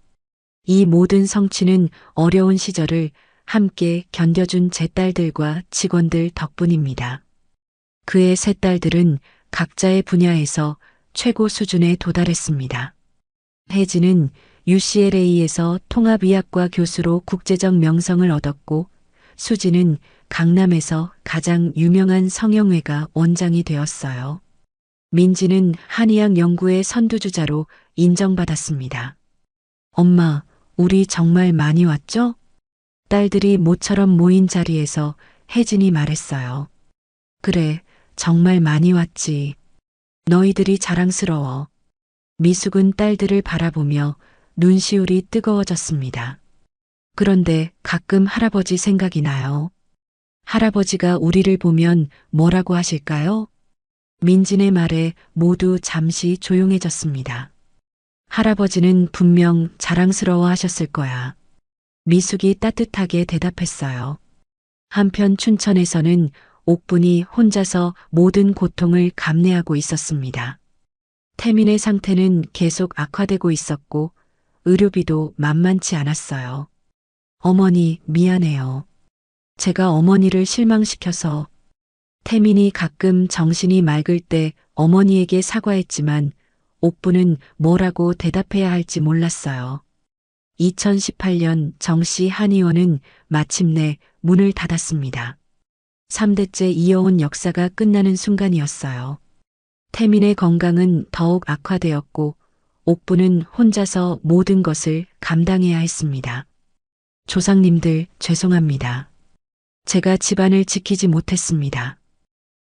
이 모든 성취는 어려운 시절을 함께 견뎌준 제 딸들과 직원들 덕분입니다. 그의 세 딸들은 각자의 분야에서 최고 수준에 도달했습니다. 혜진은 UCLA에서 통합의학과 교수로 국제적 명성을 얻었고, 수지는 강남에서 가장 유명한 성형외과 원장이 되었어요. 민지는 한의학 연구의 선두주자로 인정받았습니다. 엄마, 우리 정말 많이 왔죠? 딸들이 모처럼 모인 자리에서 혜진이 말했어요. 그래, 정말 많이 왔지. 너희들이 자랑스러워. 미숙은 딸들을 바라보며 눈시울이 뜨거워졌습니다. 그런데 가끔 할아버지 생각이 나요. 할아버지가 우리를 보면 뭐라고 하실까요? 민진의 말에 모두 잠시 조용해졌습니다. 할아버지는 분명 자랑스러워 하셨을 거야. 미숙이 따뜻하게 대답했어요. 한편 춘천에서는 옥분이 혼자서 모든 고통을 감내하고 있었습니다. 태민의 상태는 계속 악화되고 있었고 의료비도 만만치 않았어요. 어머니, 미안해요. 제가 어머니를 실망시켜서. 태민이 가끔 정신이 맑을 때 어머니에게 사과했지만 옥부는 뭐라고 대답해야 할지 몰랐어요. 2018년 정씨 한의원은 마침내 문을 닫았습니다. 3대째 이어온 역사가 끝나는 순간이었어요. 태민의 건강은 더욱 악화되었고 옥부는 혼자서 모든 것을 감당해야 했습니다. 조상님들, 죄송합니다. 제가 집안을 지키지 못했습니다.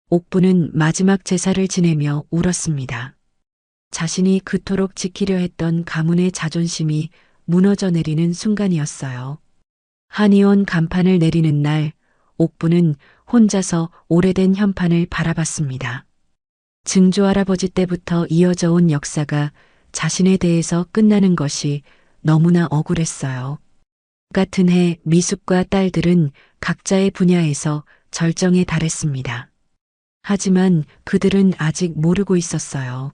옥부는 마지막 제사를 지내며 울었습니다. 자신이 그토록 지키려 했던 가문의 자존심이 무너져 내리는 순간이었어요. 한의원 간판을 내리는 날, 옥부는 혼자서 오래된 현판을 바라봤습니다. 증조할아버지 때부터 이어져 온 역사가 자신에 대해서 끝나는 것이 너무나 억울했어요. 같은 해 미숙과 딸들은 각자의 분야에서 절정에 달했습니다. 하지만 그들은 아직 모르고 있었어요.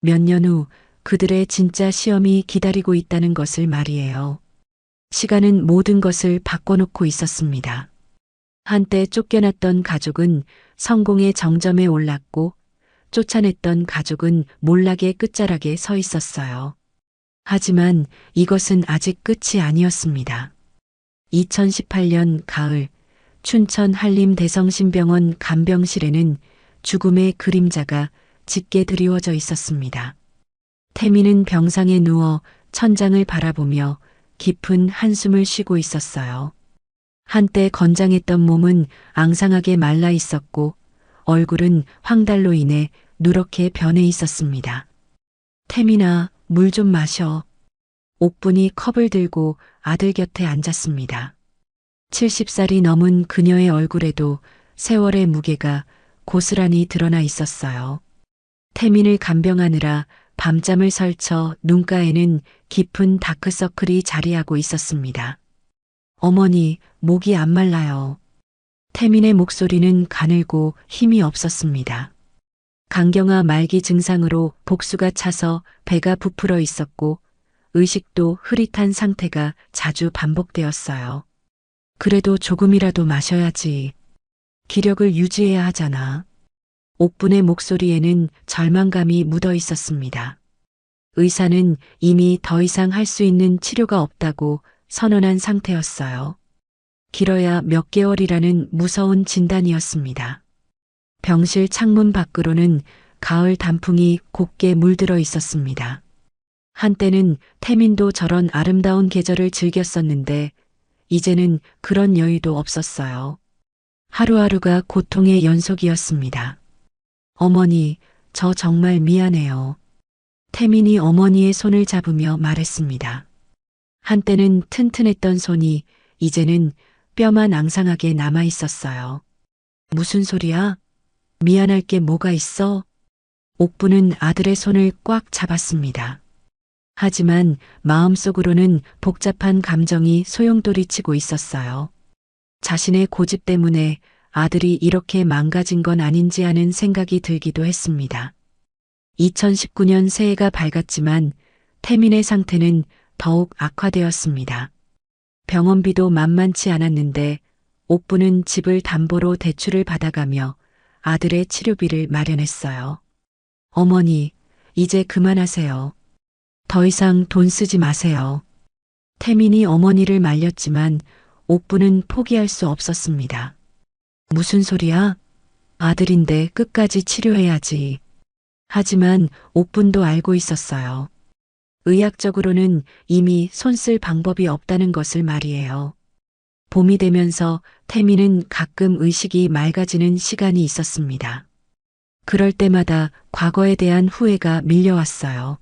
몇 년 후 그들의 진짜 시험이 기다리고 있다는 것을 말이에요. 시간은 모든 것을 바꿔놓고 있었습니다. 한때 쫓겨났던 가족은 성공의 정점에 올랐고 쫓아냈던 가족은 몰락의 끝자락에 서 있었어요. 하지만 이것은 아직 끝이 아니었습니다. 2018년 가을 춘천 한림대성심병원 간병실에는 죽음의 그림자가 짙게 드리워져 있었습니다. 태민은 병상에 누워 천장을 바라보며 깊은 한숨을 쉬고 있었어요. 한때 건장했던 몸은 앙상하게 말라 있었고 얼굴은 황달로 인해 누렇게 변해 있었습니다. 태민아, 물 좀 마셔. 옥분이 컵을 들고 아들 곁에 앉았습니다. 70살이 넘은 그녀의 얼굴에도 세월의 무게가 고스란히 드러나 있었어요. 태민을 간병하느라 밤잠을 설쳐 눈가에는 깊은 다크서클이 자리하고 있었습니다. 어머니, 목이 안 말라요. 태민의 목소리는 가늘고 힘이 없었습니다. 간경화 말기 증상으로 복수가 차서 배가 부풀어 있었고 의식도 흐릿한 상태가 자주 반복되었어요. 그래도 조금이라도 마셔야지. 기력을 유지해야 하잖아. 옥분의 목소리에는 절망감이 묻어 있었습니다. 의사는 이미 더 이상 할 수 있는 치료가 없다고 선언한 상태였어요. 길어야 몇 개월이라는 무서운 진단이었습니다. 병실 창문 밖으로는 가을 단풍이 곱게 물들어 있었습니다. 한때는 태민도 저런 아름다운 계절을 즐겼었는데 이제는 그런 여유도 없었어요. 하루하루가 고통의 연속이었습니다. 어머니, 저 정말 미안해요. 태민이 어머니의 손을 잡으며 말했습니다. 한때는 튼튼했던 손이 이제는 뼈만 앙상하게 남아 있었어요. 무슨 소리야? 미안할 게 뭐가 있어? 옥부는 아들의 손을 꽉 잡았습니다. 하지만 마음속으로는 복잡한 감정이 소용돌이치고 있었어요. 자신의 고집 때문에 아들이 이렇게 망가진 건 아닌지 하는 생각이 들기도 했습니다. 2019년 새해가 밝았지만 태민의 상태는 더욱 악화되었습니다. 병원비도 만만치 않았는데 옥부는 집을 담보로 대출을 받아가며 아들의 치료비를 마련했어요. 어머니, 이제 그만하세요. 더 이상 돈 쓰지 마세요. 태민이 어머니를 말렸지만 옥부는 포기할 수 없었습니다. 무슨 소리야? 아들인데 끝까지 치료해야지. 하지만 옥분도 알고 있었어요. 의학적으로는 이미 손 쓸 방법이 없다는 것을 말이에요. 봄이 되면서 태민은 가끔 의식이 맑아지는 시간이 있었습니다. 그럴 때마다 과거에 대한 후회가 밀려왔어요.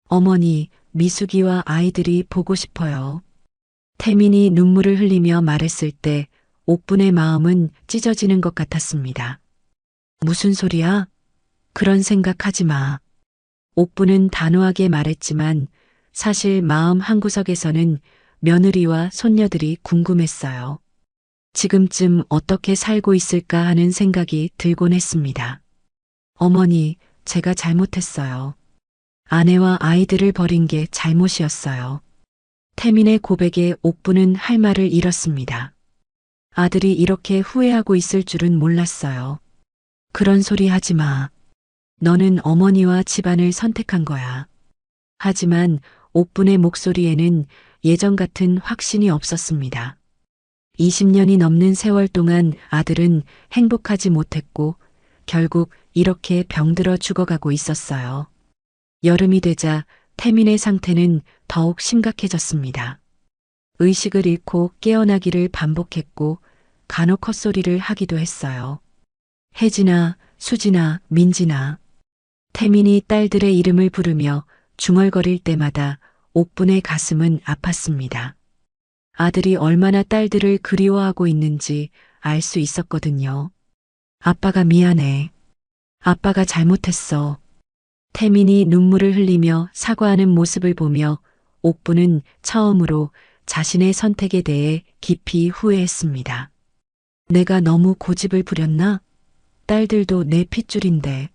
어머니, 미숙이와 아이들이 보고 싶어요. 태민이 눈물을 흘리며 말했을 때 옥분의 마음은 찢어지는 것 같았습니다. 무슨 소리야? 그런 생각하지 마. 옥분은 단호하게 말했지만 사실 마음 한구석에서는 며느리와 손녀들이 궁금했어요. 지금쯤 어떻게 살고 있을까 하는 생각이 들곤 했습니다. 어머니, 제가 잘못했어요. 아내와 아이들을 버린 게 잘못이었어요. 태민의 고백에 옥부는 할 말을 잃었습니다. 아들이 이렇게 후회하고 있을 줄은 몰랐어요. 그런 소리 하지 마. 너는 어머니와 집안을 선택한 거야. 하지만 옥분의 목소리에는 예전 같은 확신이 없었습니다. 20년이 넘는 세월 동안 아들은 행복하지 못했고 결국 이렇게 병들어 죽어가고 있었어요. 여름이 되자 태민의 상태는 더욱 심각해졌습니다. 의식을 잃고 깨어나기를 반복했고 간혹 헛소리를 하기도 했어요. 혜진아, 수진아, 민진아. 태민이 딸들의 이름을 부르며 중얼거릴 때마다 옥분의 가슴은 아팠습니다. 아들이 얼마나 딸들을 그리워하고 있는지 알 수 있었거든요. 아빠가 미안해. 아빠가 잘못했어. 태민이 눈물을 흘리며 사과하는 모습을 보며 옥부는 처음으로 자신의 선택에 대해 깊이 후회했습니다. 내가 너무 고집을 부렸나? 딸들도 내 핏줄인데.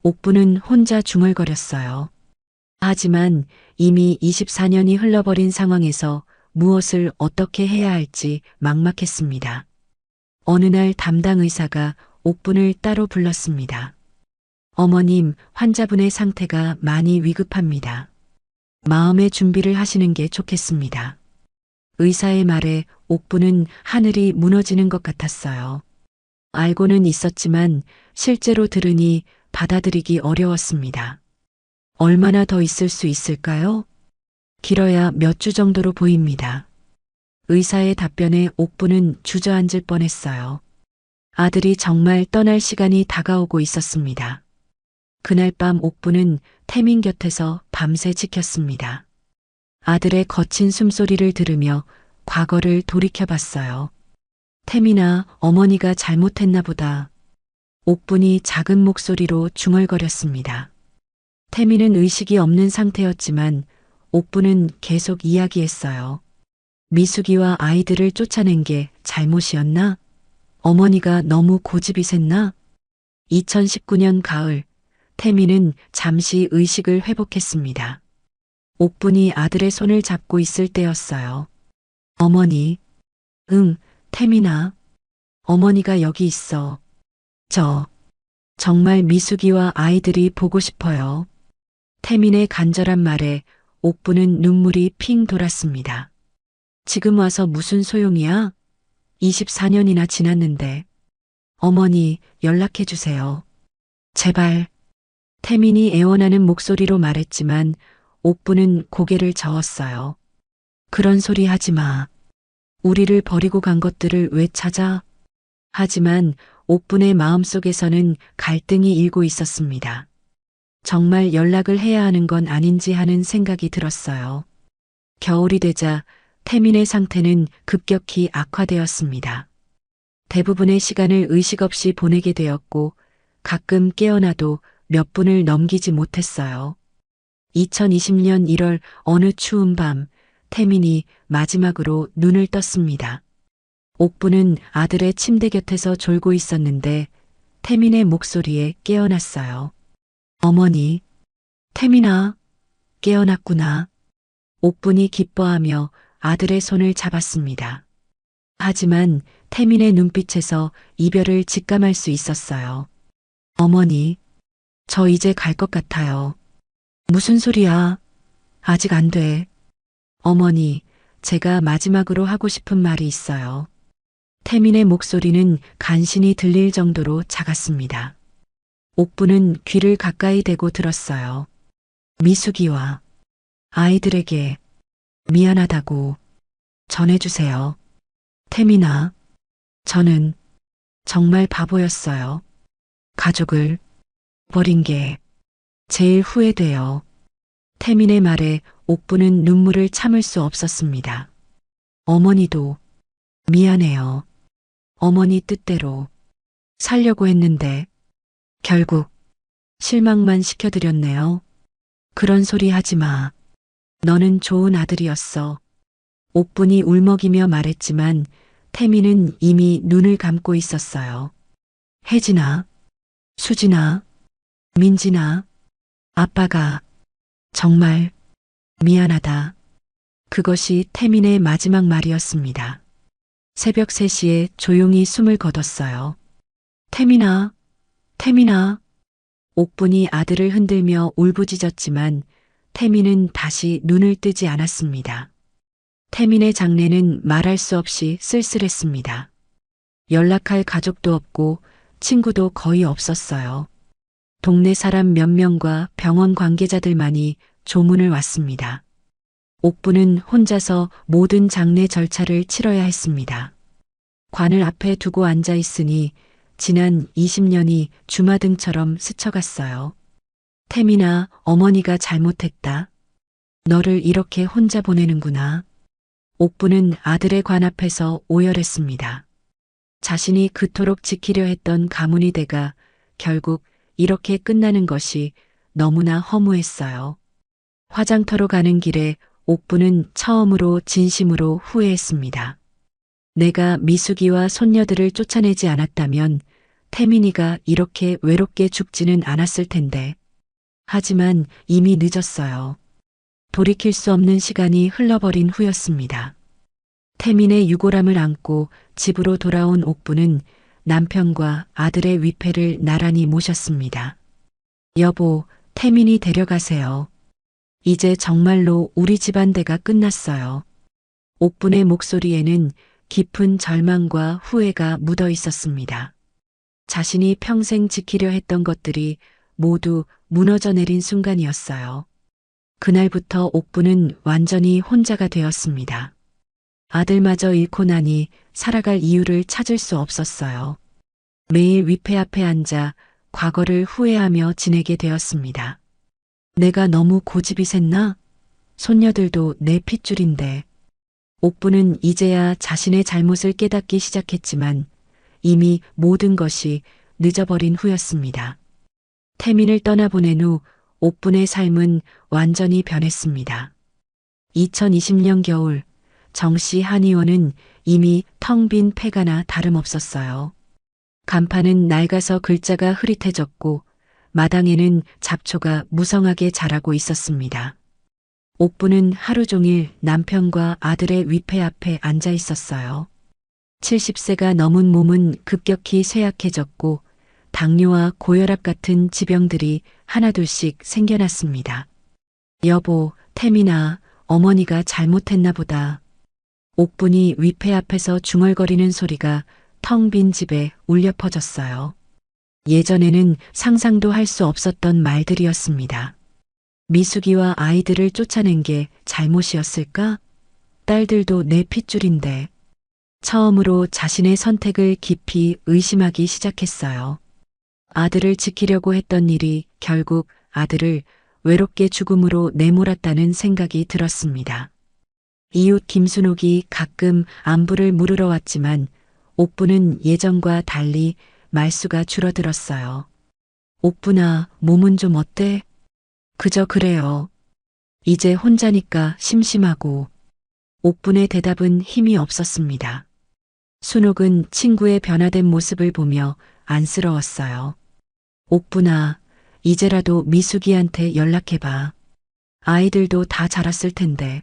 옥부는 혼자 중얼거렸어요. 하지만 이미 24년이 흘러버린 상황에서 무엇을 어떻게 해야 할지 막막했습니다. 어느 날 담당 의사가 옥분을 따로 불렀습니다. 어머님, 환자분의 상태가 많이 위급합니다. 마음의 준비를 하시는 게 좋겠습니다. 의사의 말에 옥분은 하늘이 무너지는 것 같았어요. 알고는 있었지만 실제로 들으니 받아들이기 어려웠습니다. 얼마나 더 있을 수 있을까요? 길어야 몇 주 정도로 보입니다. 의사의 답변에 옥부는 주저앉을 뻔했어요. 아들이 정말 떠날 시간이 다가오고 있었습니다. 그날 밤 옥부는 태민 곁에서 밤새 지켰습니다. 아들의 거친 숨소리를 들으며 과거를 돌이켜봤어요. 태민아, 어머니가 잘못했나 보다. 옥분이 작은 목소리로 중얼거렸습니다. 태민은 의식이 없는 상태였지만 옥부는 계속 이야기했어요. 미숙이와 아이들을 쫓아낸 게 잘못이었나? 어머니가 너무 고집이 셌나? 2019년 가을, 태민은 잠시 의식을 회복했습니다. 옥분이 아들의 손을 잡고 있을 때였어요. 어머니. 응, 태민아. 어머니가 여기 있어. 정말 미숙이와 아이들이 보고 싶어요. 태민의 간절한 말에 옥부는 눈물이 핑 돌았습니다. 지금 와서 무슨 소용이야? 24년이나 지났는데. 어머니, 연락해 주세요. 제발. 태민이 애원하는 목소리로 말했지만 옥부는 고개를 저었어요. 그런 소리 하지 마. 우리를 버리고 간 것들을 왜 찾아? 하지만 옥분의 마음속에서는 갈등이 일고 있었습니다. 정말 연락을 해야 하는 건 아닌지 하는 생각이 들었어요. 겨울이 되자 태민의 상태는 급격히 악화되었습니다. 대부분의 시간을 의식 없이 보내게 되었고 가끔 깨어나도 몇 분을 넘기지 못했어요. 2020년 1월 어느 추운 밤 태민이 마지막으로 눈을 떴습니다. 옥부는 아들의 침대 곁에서 졸고 있었는데 태민의 목소리에 깨어났어요. 어머니, 태민아, 깨어났구나. 옥분이 기뻐하며 아들의 손을 잡았습니다. 하지만 태민의 눈빛에서 이별을 직감할 수 있었어요. 어머니, 저 이제 갈 것 같아요. 무슨 소리야? 아직 안 돼. 어머니, 제가 마지막으로 하고 싶은 말이 있어요. 태민의 목소리는 간신히 들릴 정도로 작았습니다. 옥부는 귀를 가까이 대고 들었어요. 미숙이와 아이들에게 미안하다고 전해주세요. 태민아, 저는 정말 바보였어요. 가족을 버린 게 제일 후회돼요. 태민의 말에 옥부는 눈물을 참을 수 없었습니다. 어머니도 미안해요. 어머니 뜻대로 살려고 했는데 결국 실망만 시켜드렸네요. 그런 소리 하지 마. 너는 좋은 아들이었어. 옥분이 울먹이며 말했지만 태민은 이미 눈을 감고 있었어요. 혜진아, 수진아, 민진아, 아빠가 정말 미안하다. 그것이 태민의 마지막 말이었습니다. 새벽 3시에 조용히 숨을 거뒀어요. 태민아, 태민아. 옥분이 아들을 흔들며 울부짖었지만 태민은 다시 눈을 뜨지 않았습니다. 태민의 장례는 말할 수 없이 쓸쓸했습니다. 연락할 가족도 없고 친구도 거의 없었어요. 동네 사람 몇 명과 병원 관계자들만이 조문을 왔습니다. 옥부는 혼자서 모든 장례 절차를 치러야 했습니다. 관을 앞에 두고 앉아 있으니 지난 20년이 주마등처럼 스쳐갔어요. 태민아, 어머니가 잘못했다. 너를 이렇게 혼자 보내는구나. 옥부는 아들의 관 앞에서 오열했습니다. 자신이 그토록 지키려 했던 가문이대가 결국 이렇게 끝나는 것이 너무나 허무했어요. 화장터로 가는 길에 옥부는 처음으로 진심으로 후회했습니다. 내가 미숙이와 손녀들을 쫓아내지 않았다면 태민이가 이렇게 외롭게 죽지는 않았을 텐데. 하지만 이미 늦었어요. 돌이킬 수 없는 시간이 흘러버린 후였습니다. 태민의 유골함을 안고 집으로 돌아온 옥부는 남편과 아들의 위패를 나란히 모셨습니다. 여보, 태민이 데려가세요. 이제 정말로 우리 집안대가 끝났어요. 옥분의 목소리에는 깊은 절망과 후회가 묻어 있었습니다. 자신이 평생 지키려 했던 것들이 모두 무너져 내린 순간이었어요. 그날부터 옥부는 완전히 혼자가 되었습니다. 아들마저 잃고 나니 살아갈 이유를 찾을 수 없었어요. 매일 위패 앞에 앉아 과거를 후회하며 지내게 되었습니다. 내가 너무 고집이 샜나? 손녀들도 내 핏줄인데. 옥부는 이제야 자신의 잘못을 깨닫기 시작했지만 이미 모든 것이 늦어버린 후였습니다. 태민을 떠나보낸 후 옥분의 삶은 완전히 변했습니다. 2020년 겨울 정씨 한의원은 이미 텅 빈 폐가나 다름없었어요. 간판은 낡아서 글자가 흐릿해졌고 마당에는 잡초가 무성하게 자라고 있었습니다. 옥부는 하루 종일 남편과 아들의 위패 앞에 앉아 있었어요. 70세가 넘은 몸은 급격히 쇠약해졌고 당뇨와 고혈압 같은 지병들이 하나둘씩 생겨났습니다. 여보, 태민아, 어머니가 잘못했나 보다. 옥분이 위패 앞에서 중얼거리는 소리가 텅 빈 집에 울려 퍼졌어요. 예전에는 상상도 할 수 없었던 말들이었습니다. 미숙이와 아이들을 쫓아낸 게 잘못이었을까? 딸들도 내 핏줄인데. 처음으로 자신의 선택을 깊이 의심하기 시작했어요. 아들을 지키려고 했던 일이 결국 아들을 외롭게 죽음으로 내몰았다는 생각이 들었습니다. 이웃 김순옥이 가끔 안부를 물으러 왔지만 옥부는 예전과 달리 말수가 줄어들었어요. 옥부나 몸은 좀 어때? 그저 그래요. 이제 혼자니까 심심하고. 옥분의 대답은 힘이 없었습니다. 순옥은 친구의 변화된 모습을 보며 안쓰러웠어요. 옥분아, 이제라도 미숙이한테 연락해봐. 아이들도 다 자랐을 텐데.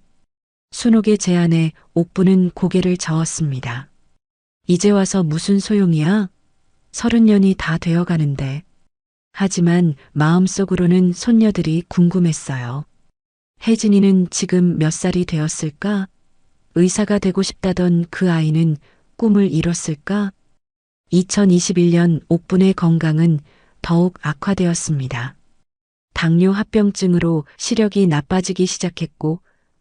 순옥의 제안에 옥분은 고개를 저었습니다. 이제 와서 무슨 소용이야? 30년이 다 되어가는데. 하지만 마음속으로는 손녀들이 궁금했어요. 혜진이는 지금 몇 살이 되었을까? 의사가 되고 싶다던 그 아이는 꿈을 이뤘을까? 2021년 옥분의 건강은 더욱 악화되었습니다. 당뇨 합병증으로 시력이 나빠지기 시작했고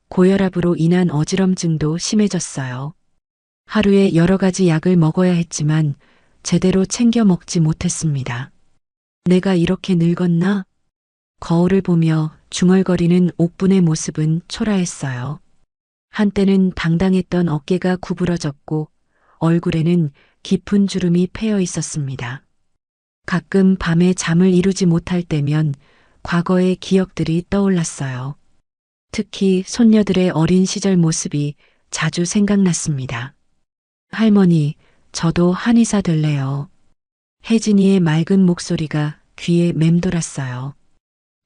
고혈압으로 인한 어지럼증도 심해졌어요. 하루에 여러 가지 약을 먹어야 했지만 제대로 챙겨 먹지 못했습니다. 내가 이렇게 늙었나? 거울을 보며 중얼거리는 옥분의 모습은 초라했어요. 한때는 당당했던 어깨가 구부러졌고 얼굴에는 깊은 주름이 패여 있었습니다. 가끔 밤에 잠을 이루지 못할 때면 과거의 기억들이 떠올랐어요. 특히 손녀들의 어린 시절 모습이 자주 생각났습니다. 할머니, 저도 한의사 될래요. 혜진이의 맑은 목소리가 귀에 맴돌았어요.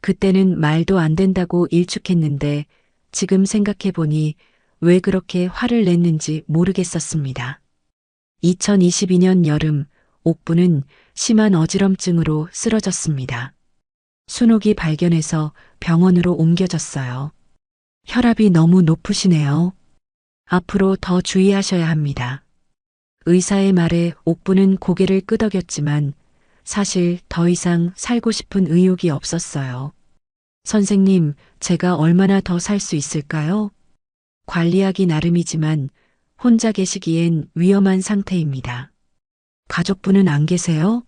그때는 말도 안 된다고 일축했는데 지금 생각해보니 왜 그렇게 화를 냈는지 모르겠었습니다. 2022년 여름, 옥부는 심한 어지럼증으로 쓰러졌습니다. 순옥이 발견해서 병원으로 옮겨졌어요. 혈압이 너무 높으시네요. 앞으로 더 주의하셔야 합니다. 의사의 말에 옥부는 고개를 끄덕였지만 사실 더 이상 살고 싶은 의욕이 없었어요. 선생님, 제가 얼마나 더 살 수 있을까요? 관리하기 나름이지만 혼자 계시기엔 위험한 상태입니다. 가족분은 안 계세요?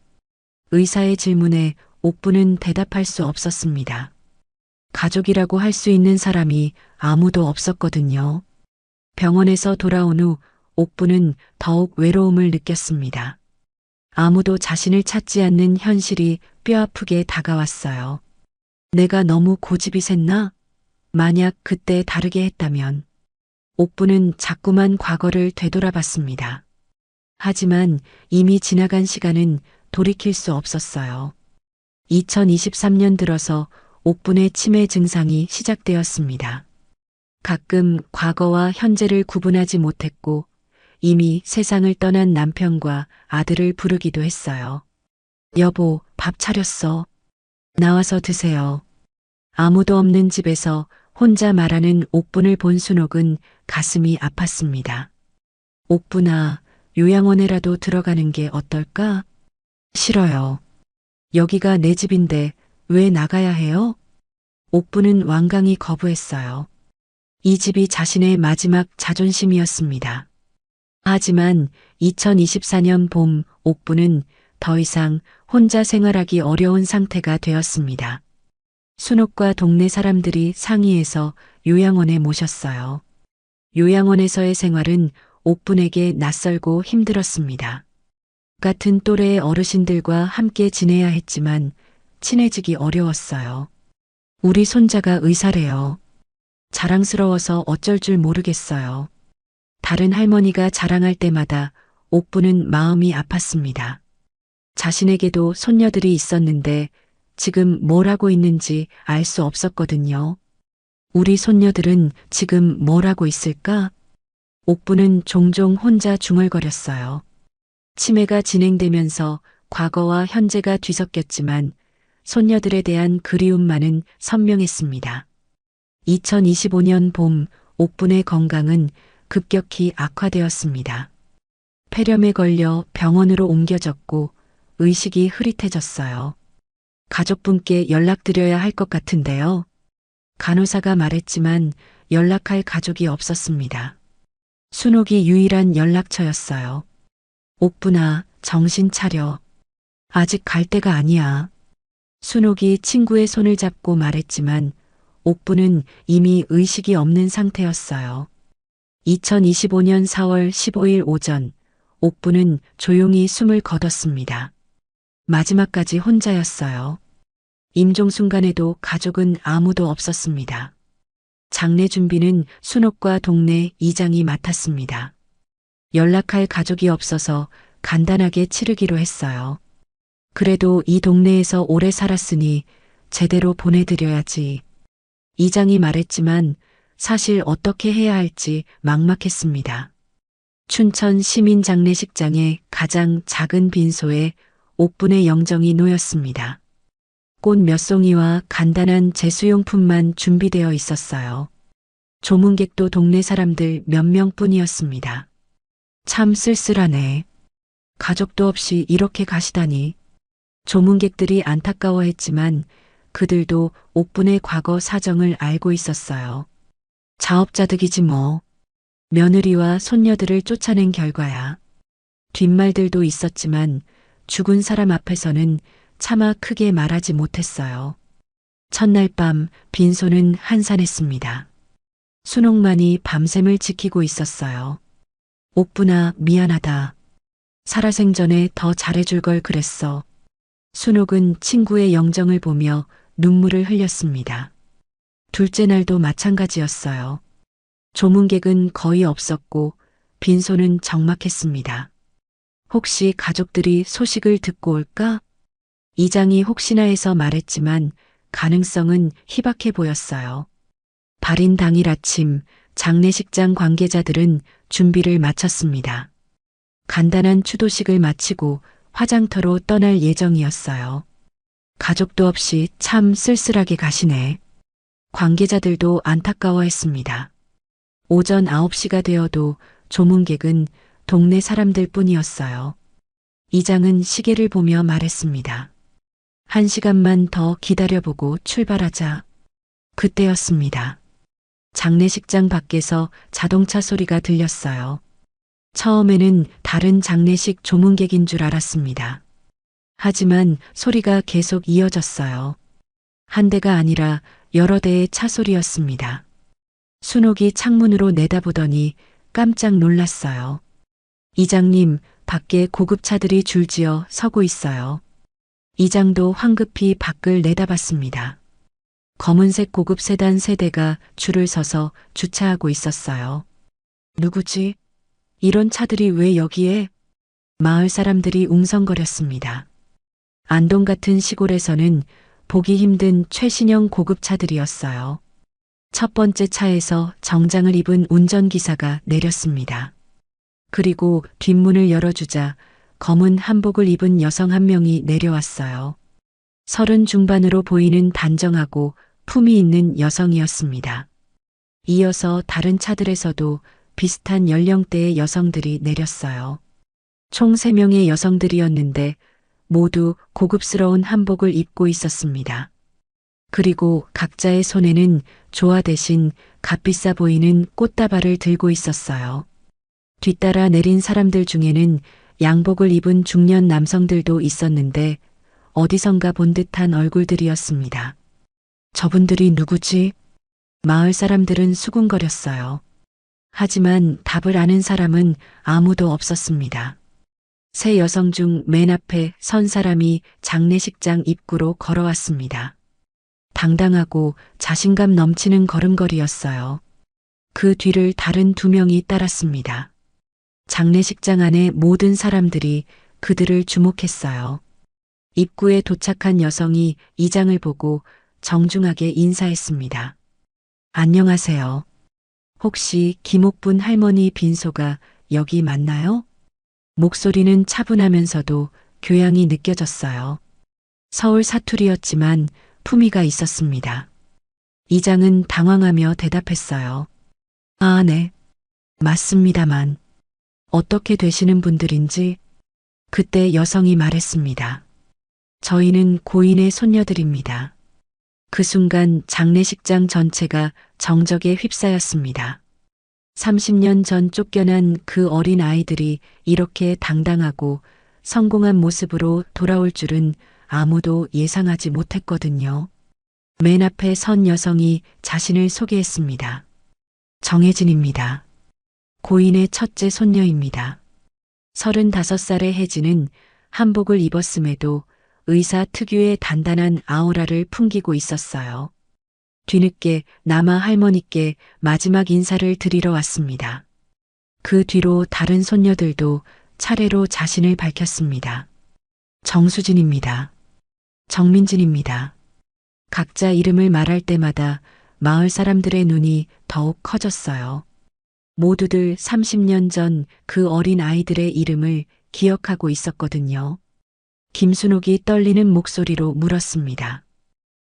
의사의 질문에 옥부는 대답할 수 없었습니다. 가족이라고 할 수 있는 사람이 아무도 없었거든요. 병원에서 돌아온 후 옥부는 더욱 외로움을 느꼈습니다. 아무도 자신을 찾지 않는 현실이 뼈아프게 다가왔어요. 내가 너무 고집이 샜나? 만약 그때 다르게 했다면. 옥부는 자꾸만 과거를 되돌아봤습니다. 하지만 이미 지나간 시간은 돌이킬 수 없었어요. 2023년 들어서 옥분의 치매 증상이 시작되었습니다. 가끔 과거와 현재를 구분하지 못했고 이미 세상을 떠난 남편과 아들을 부르기도 했어요. 여보, 밥 차렸어. 나와서 드세요. 아무도 없는 집에서 혼자 말하는 옥분을 본 순옥은 가슴이 아팠습니다. 옥분아, 요양원에라도 들어가는 게 어떨까? 싫어요. 여기가 내 집인데 왜 나가야 해요? 옥분은 완강히 거부했어요. 이 집이 자신의 마지막 자존심이었습니다. 하지만 2024년 봄 옥분은 더 이상 혼자 생활하기 어려운 상태가 되었습니다. 순옥과 동네 사람들이 상의해서 요양원에 모셨어요. 요양원에서의 생활은 옥분에게 낯설고 힘들었습니다. 같은 또래의 어르신들과 함께 지내야 했지만 친해지기 어려웠어요. 우리 손자가 의사래요. 자랑스러워서 어쩔 줄 모르겠어요. 다른 할머니가 자랑할 때마다 옥분은 마음이 아팠습니다. 자신에게도 손녀들이 있었는데 지금 뭘 하고 있는지 알 수 없었거든요. 우리 손녀들은 지금 뭘 하고 있을까? 옥분은 종종 혼자 중얼거렸어요. 치매가 진행되면서 과거와 현재가 뒤섞였지만 손녀들에 대한 그리움만은 선명했습니다. 2025년 봄 옥분의 건강은 급격히 악화되었습니다. 폐렴에 걸려 병원으로 옮겨졌고 의식이 흐릿해졌어요. 가족분께 연락드려야 할 것 같은데요. 간호사가 말했지만 연락할 가족이 없었습니다. 순옥이 유일한 연락처였어요. 옥분아, 정신 차려. 아직 갈 때가 아니야. 순옥이 친구의 손을 잡고 말했지만 옥부는 이미 의식이 없는 상태였어요. 2025년 4월 15일 오전, 옥부는 조용히 숨을 거뒀습니다. 마지막까지 혼자였어요. 임종 순간에도 가족은 아무도 없었습니다. 장례 준비는 순옥과 동네 이장이 맡았습니다. 연락할 가족이 없어서 간단하게 치르기로 했어요. 그래도 이 동네에서 오래 살았으니 제대로 보내드려야지. 이장이 말했지만 사실 어떻게 해야 할지 막막했습니다. 춘천 시민 장례식장의 가장 작은 빈소에 옥분의 영정이 놓였습니다. 꽃 몇 송이와 간단한 제수용품만 준비되어 있었어요. 조문객도 동네 사람들 몇 명뿐이었습니다. 참 쓸쓸하네. 가족도 없이 이렇게 가시다니. 조문객들이 안타까워했지만 그들도 옥분의 과거 사정을 알고 있었어요. 자업자득이지 뭐. 며느리와 손녀들을 쫓아낸 결과야. 뒷말들도 있었지만 죽은 사람 앞에서는 차마 크게 말하지 못했어요. 첫날 밤 빈소는 한산했습니다. 순옥만이 밤샘을 지키고 있었어요. 옥분아, 미안하다. 살아생전에 더 잘해줄 걸 그랬어. 순옥은 친구의 영정을 보며 눈물을 흘렸습니다. 둘째 날도 마찬가지였어요. 조문객은 거의 없었고 빈소는 적막했습니다. 혹시 가족들이 소식을 듣고 올까? 이장이 혹시나 해서 말했지만 가능성은 희박해 보였어요. 발인 당일 아침 장례식장 관계자들은 준비를 마쳤습니다. 간단한 추도식을 마치고 화장터로 떠날 예정이었어요. 가족도 없이 참 쓸쓸하게 가시네. 관계자들도 안타까워했습니다. 오전 9시가 되어도 조문객은 동네 사람들 뿐이었어요. 이장은 시계를 보며 말했습니다. 1시간만 더 기다려보고 출발하자. 그때였습니다. 장례식장 밖에서 자동차 소리가 들렸어요. 처음에는 다른 장례식 조문객인 줄 알았습니다. 하지만 소리가 계속 이어졌어요. 한 대가 아니라 여러 대의 차 소리였습니다. 순옥이 창문으로 내다보더니 깜짝 놀랐어요. 이장님, 밖에 고급차들이 줄지어 서고 있어요. 이장도 황급히 밖을 내다봤습니다. 검은색 고급 세단 3대가 줄을 서서 주차하고 있었어요. 누구지? 이런 차들이 왜 여기에? 마을 사람들이 웅성거렸습니다. 안동 같은 시골에서는 보기 힘든 최신형 고급차들이었어요. 첫 번째 차에서 정장을 입은 운전기사가 내렸습니다. 그리고 뒷문을 열어주자 검은 한복을 입은 여성 한 명이 내려왔어요. 30 중반으로 보이는 단정하고 품위 있는 여성이었습니다. 이어서 다른 차들에서도 비슷한 연령대의 여성들이 내렸어요. 총 3명의 여성들이었는데 모두 고급스러운 한복을 입고 있었습니다. 그리고 각자의 손에는 조화 대신 값비싸 보이는 꽃다발을 들고 있었어요. 뒤따라 내린 사람들 중에는 양복을 입은 중년 남성들도 있었는데 어디선가 본 듯한 얼굴들이었습니다. 저분들이 누구지? 마을 사람들은 수군거렸어요. 하지만 답을 아는 사람은 아무도 없었습니다. 세 여성 중 맨 앞에 선 사람이 장례식장 입구로 걸어왔습니다. 당당하고 자신감 넘치는 걸음걸이였어요. 그 뒤를 다른 2명이 따랐습니다. 장례식장 안의 모든 사람들이 그들을 주목했어요. 입구에 도착한 여성이 이장을 보고 정중하게 인사했습니다. 안녕하세요. 혹시 김옥분 할머니 빈소가 여기 맞나요? 목소리는 차분하면서도 교양이 느껴졌어요. 서울 사투리였지만 품위가 있었습니다. 이장은 당황하며 대답했어요. 아, 네. 맞습니다만. 어떻게 되시는 분들인지? 그때 여성이 말했습니다. 저희는 고인의 손녀들입니다. 그 순간 장례식장 전체가 정적에 휩싸였습니다. 30년 전 쫓겨난 그 어린 아이들이 이렇게 당당하고 성공한 모습으로 돌아올 줄은 아무도 예상하지 못했거든요. 맨 앞에 선 여성이 자신을 소개했습니다. 정혜진입니다. 고인의 첫째 손녀입니다. 35살의 혜진은 한복을 입었음에도 의사 특유의 단단한 아우라를 풍기고 있었어요. 뒤늦게 남아 할머니께 마지막 인사를 드리러 왔습니다. 그 뒤로 다른 손녀들도 차례로 자신을 밝혔습니다. 정수진입니다. 정민진입니다. 각자 이름을 말할 때마다 마을 사람들의 눈이 더욱 커졌어요. 모두들 30년 전 그 어린 아이들의 이름을 기억하고 있었거든요. 김순옥이 떨리는 목소리로 물었습니다.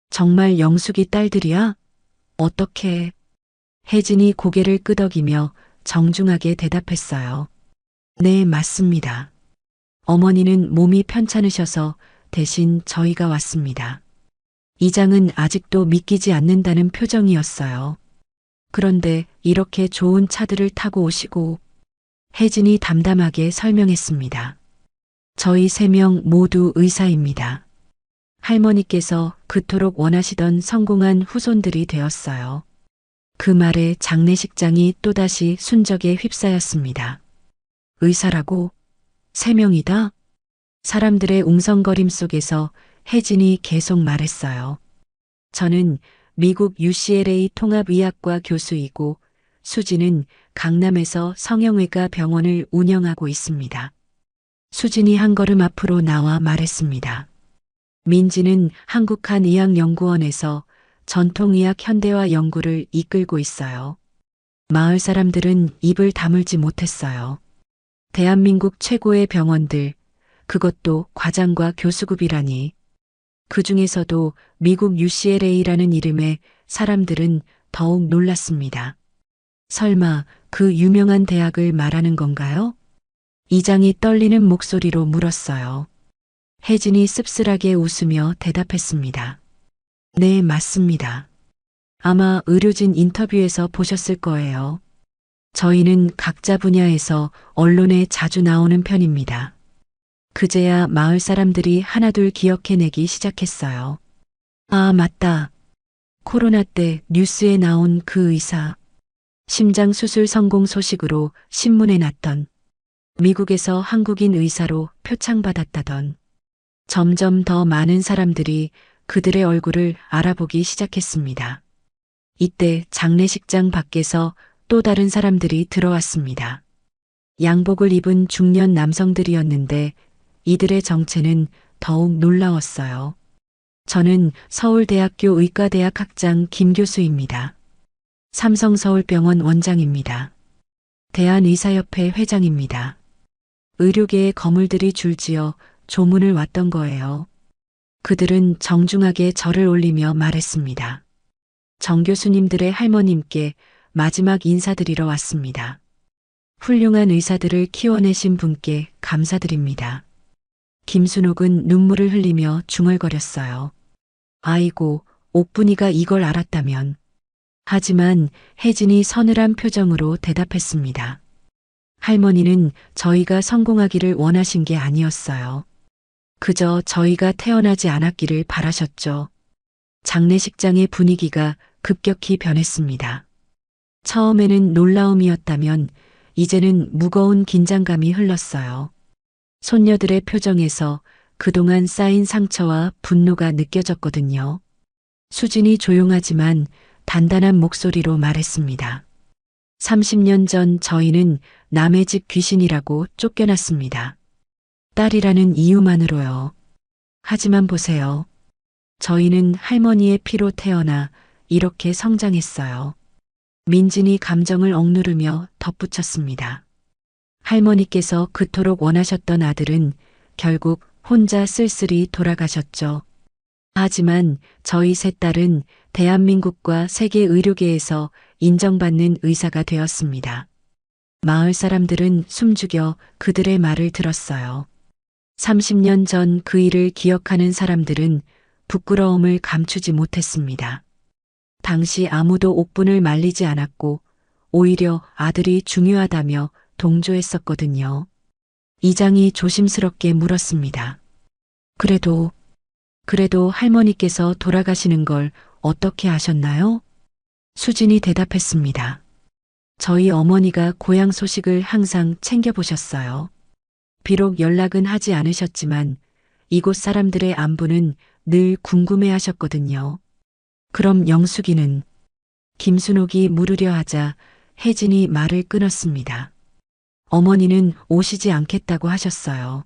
정말 영숙이 딸들이야? 어떻게? 혜진이 고개를 끄덕이며 정중하게 대답했어요. 네, 맞습니다. 어머니는 몸이 편찮으셔서 대신 저희가 왔습니다. 이장은 아직도 믿기지 않는다는 표정이었어요. 그런데 이렇게 좋은 차들을 타고 오시고 혜진이 담담하게 설명했습니다. 저희 3명 모두 의사입니다. 할머니께서 그토록 원하시던 성공한 후손들이 되었어요. 그 말에 장례식장이 또다시 순적에 휩싸였습니다. 의사라고? 3명이다? 사람들의 웅성거림 속에서 혜진이 계속 말했어요. 저는 미국 UCLA 통합의학과 교수이고 수진은 강남에서 성형외과 병원을 운영하고 있습니다. 수진이 한 걸음 앞으로 나와 말했습니다. 민지는 한국한의학연구원에서 전통의학 현대화 연구를 이끌고 있어요. 마을 사람들은 입을 다물지 못했어요. 대한민국 최고의 병원들, 그것도 과장과 교수급이라니. 그 중에서도 미국 UCLA라는 이름에 사람들은 더욱 놀랐습니다. 설마 그 유명한 대학을 말하는 건가요? 이장이 떨리는 목소리로 물었어요. 혜진이 씁쓸하게 웃으며 대답했습니다. 네, 맞습니다. 아마 의료진 인터뷰에서 보셨을 거예요. 저희는 각자 분야에서 언론에 자주 나오는 편입니다. 그제야 마을 사람들이 하나둘 기억해내기 시작했어요. 아, 맞다. 코로나 때 뉴스에 나온 그 의사. 심장 수술 성공 소식으로 신문에 났던. 미국에서 한국인 의사로 표창받았다던. 점점 더 많은 사람들이 그들의 얼굴을 알아보기 시작했습니다. 이때 장례식장 밖에서 또 다른 사람들이 들어왔습니다. 양복을 입은 중년 남성들이었는데 이들의 정체는 더욱 놀라웠어요. 저는 서울대학교 의과대학 학장 김 교수입니다. 삼성서울병원 원장입니다. 대한의사협회 회장입니다. 의료계의 거물들이 줄지어 조문을 왔던 거예요. 그들은 정중하게 절을 올리며 말했습니다. 정 교수님들의 할머님께 마지막 인사드리러 왔습니다. 훌륭한 의사들을 키워내신 분께 감사드립니다. 김순옥은 눈물을 흘리며 중얼거렸어요. 아이고, 옥분이가 이걸 알았다면. 하지만 혜진이 서늘한 표정으로 대답했습니다. 할머니는 저희가 성공하기를 원하신 게 아니었어요. 그저 저희가 태어나지 않았기를 바라셨죠. 장례식장의 분위기가 급격히 변했습니다. 처음에는 놀라움이었다면 이제는 무거운 긴장감이 흘렀어요. 손녀들의 표정에서 그동안 쌓인 상처와 분노가 느껴졌거든요. 수진이 조용하지만 단단한 목소리로 말했습니다. 30년 전 저희는 남의 집 귀신이라고 쫓겨났습니다. 딸이라는 이유만으로요. 하지만 보세요. 저희는 할머니의 피로 태어나 이렇게 성장했어요. 민진이 감정을 억누르며 덧붙였습니다. 할머니께서 그토록 원하셨던 아들은 결국 혼자 쓸쓸히 돌아가셨죠. 하지만 저희 세 딸은 대한민국과 세계 의료계에서 인정받는 의사가 되었습니다. 마을 사람들은 숨죽여 그들의 말을 들었어요. 30년 전 그 일을 기억하는 사람들은 부끄러움을 감추지 못했습니다. 당시 아무도 옥분을 말리지 않았고 오히려 아들이 중요하다며 동조했었거든요. 이장이 조심스럽게 물었습니다. 그래도 할머니께서 돌아가시는 걸 어떻게 아셨나요? 수진이 대답했습니다. 저희 어머니가 고향 소식을 항상 챙겨보셨어요. 비록 연락은 하지 않으셨지만 이곳 사람들의 안부는 늘 궁금해 하셨거든요. 그럼 영숙이는? 김순옥이 물으려 하자 혜진이 말을 끊었습니다. 어머니는 오시지 않겠다고 하셨어요.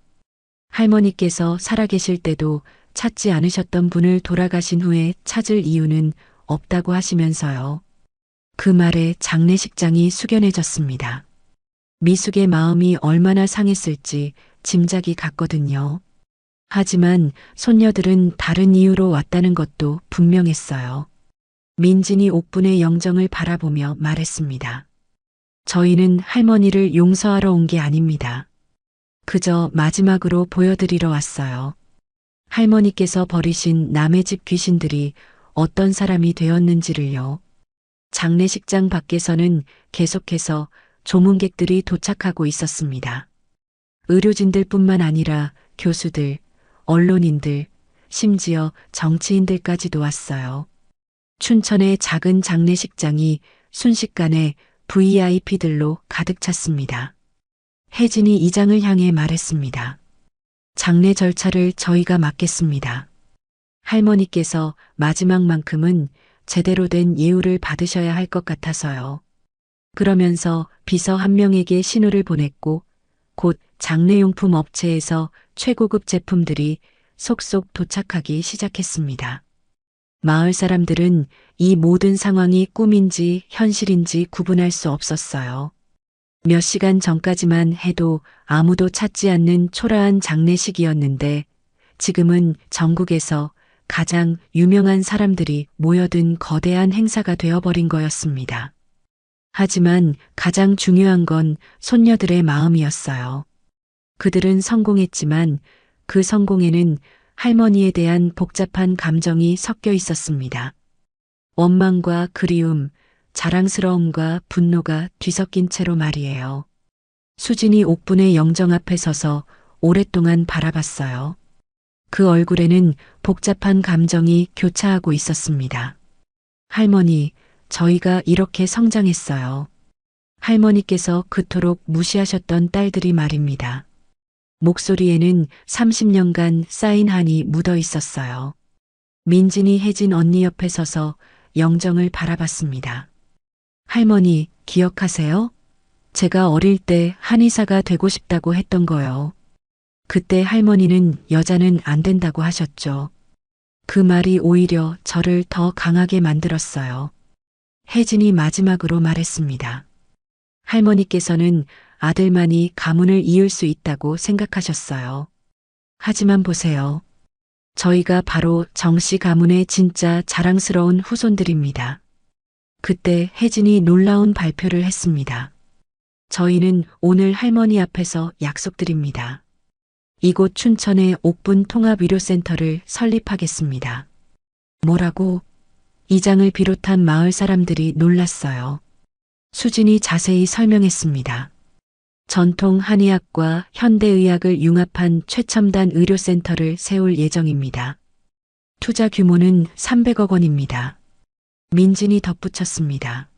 할머니께서 살아계실 때도 찾지 않으셨던 분을 돌아가신 후에 찾을 이유는 없다고 하시면서요. 그 말에 장례식장이 숙연해졌습니다. 미숙의 마음이 얼마나 상했을지 짐작이 갔거든요. 하지만 손녀들은 다른 이유로 왔다는 것도 분명했어요. 민진이 옥분의 영정을 바라보며 말했습니다. 저희는 할머니를 용서하러 온 게 아닙니다. 그저 마지막으로 보여드리러 왔어요. 할머니께서 버리신 남의 집 귀신들이 어떤 사람이 되었는지를요. 장례식장 밖에서는 계속해서 조문객들이 도착하고 있었습니다. 의료진들뿐만 아니라 교수들, 언론인들, 심지어 정치인들까지도 왔어요. 춘천의 작은 장례식장이 순식간에 VIP들로 가득 찼습니다. 혜진이 이장을 향해 말했습니다. 장례 절차를 저희가 맡겠습니다. 할머니께서 마지막만큼은 제대로 된 예우를 받으셔야 할 것 같아서요. 그러면서 비서 한 명에게 신호를 보냈고 곧 장례용품 업체에서 최고급 제품들이 속속 도착하기 시작했습니다. 마을 사람들은 이 모든 상황이 꿈인지 현실인지 구분할 수 없었어요. 몇 시간 전까지만 해도 아무도 찾지 않는 초라한 장례식이었는데 지금은 전국에서 가장 유명한 사람들이 모여든 거대한 행사가 되어버린 거였습니다. 하지만 가장 중요한 건 손녀들의 마음이었어요. 그들은 성공했지만 그 성공에는 할머니에 대한 복잡한 감정이 섞여 있었습니다. 원망과 그리움, 자랑스러움과 분노가 뒤섞인 채로 말이에요. 수진이 옥분의 영정 앞에 서서 오랫동안 바라봤어요. 그 얼굴에는 복잡한 감정이 교차하고 있었습니다. 할머니, 저희가 이렇게 성장했어요. 할머니께서 그토록 무시하셨던 딸들이 말입니다. 목소리에는 30년간 쌓인 한이 묻어 있었어요. 민진이 혜진 언니 옆에 서서 영정을 바라봤습니다. 할머니, 기억하세요? 제가 어릴 때 한의사가 되고 싶다고 했던 거요. 그때 할머니는 여자는 안 된다고 하셨죠. 그 말이 오히려 저를 더 강하게 만들었어요. 혜진이 마지막으로 말했습니다. 할머니께서는 아들만이 가문을 이을 수 있다고 생각하셨어요. 하지만 보세요. 저희가 바로 정씨 가문의 진짜 자랑스러운 후손들입니다. 그때 혜진이 놀라운 발표를 했습니다. 저희는 오늘 할머니 앞에서 약속드립니다. 이곳 춘천의 옥분 통합의료센터를 설립하겠습니다. 뭐라고? 이장을 비롯한 마을 사람들이 놀랐어요. 수진이 자세히 설명했습니다. 전통 한의학과 현대의학을 융합한 최첨단 의료센터를 세울 예정입니다. 투자 규모는 300억 원입니다. 민진이 덧붙였습니다.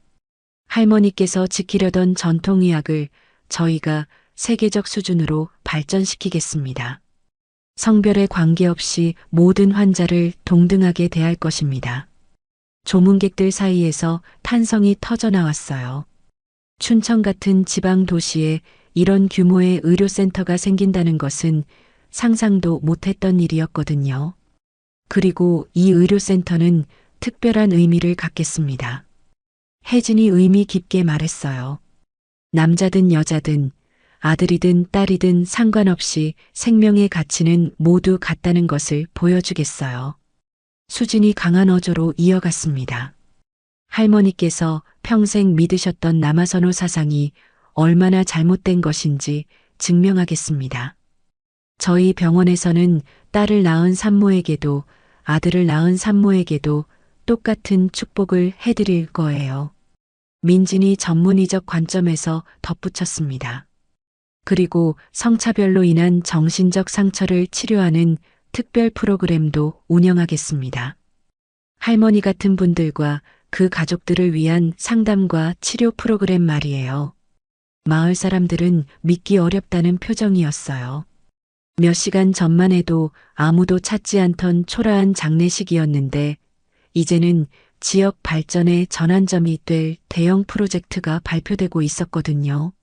할머니께서 지키려던 전통의학을 저희가 세계적 수준으로 발전시키겠습니다. 성별에 관계없이 모든 환자를 동등하게 대할 것입니다. 조문객들 사이에서 탄성이 터져나왔어요. 춘천 같은 지방 도시에 이런 규모의 의료센터가 생긴다는 것은 상상도 못했던 일이었거든요. 그리고 이 의료센터는 특별한 의미를 갖겠습니다. 혜진이 의미 깊게 말했어요. 남자든 여자든 아들이든 딸이든 상관없이 생명의 가치는 모두 같다는 것을 보여주겠어요. 수진이 강한 어조로 이어갔습니다. 할머니께서 평생 믿으셨던 남아선호 사상이 얼마나 잘못된 것인지 증명하겠습니다. 저희 병원에서는 딸을 낳은 산모에게도 아들을 낳은 산모에게도 똑같은 축복을 해드릴 거예요. 민진이 전문의적 관점에서 덧붙였습니다. 그리고 성차별로 인한 정신적 상처를 치료하는 특별 프로그램도 운영하겠습니다. 할머니 같은 분들과 그 가족들을 위한 상담과 치료 프로그램 말이에요. 마을 사람들은 믿기 어렵다는 표정이었어요. 몇 시간 전만 해도 아무도 찾지 않던 초라한 장례식이었는데 이제는 지역 발전의 전환점이 될 대형 프로젝트가 발표되고 있었거든요.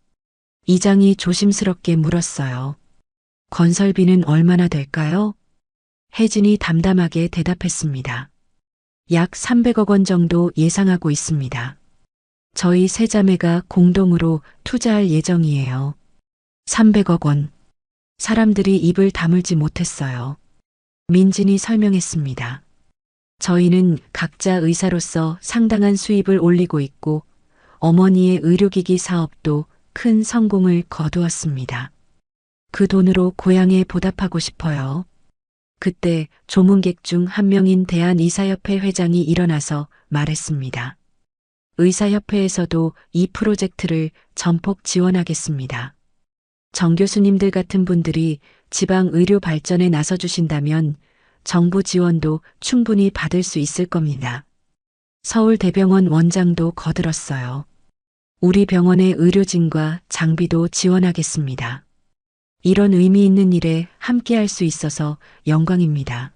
이장이 조심스럽게 물었어요. 건설비는 얼마나 될까요? 혜진이 담담하게 대답했습니다. 약 300억 원 정도 예상하고 있습니다. 저희 세 자매가 공동으로 투자할 예정이에요. 300억 원. 사람들이 입을 다물지 못했어요. 민진이 설명했습니다. 저희는 각자 의사로서 상당한 수입을 올리고 있고 어머니의 의료기기 사업도 큰 성공을 거두었습니다. 그 돈으로 고향에 보답하고 싶어요. 그때 조문객 중 한 명인 대한의사협회 회장이 일어나서 말했습니다. 의사협회에서도 이 프로젝트를 전폭 지원하겠습니다. 정 교수님들 같은 분들이 지방 의료 발전에 나서주신다면 정부 지원도 충분히 받을 수 있을 겁니다. 서울대병원 원장도 거들었어요. 우리 병원의 의료진과 장비도 지원하겠습니다. 이런 의미 있는 일에 함께할 수 있어서 영광입니다.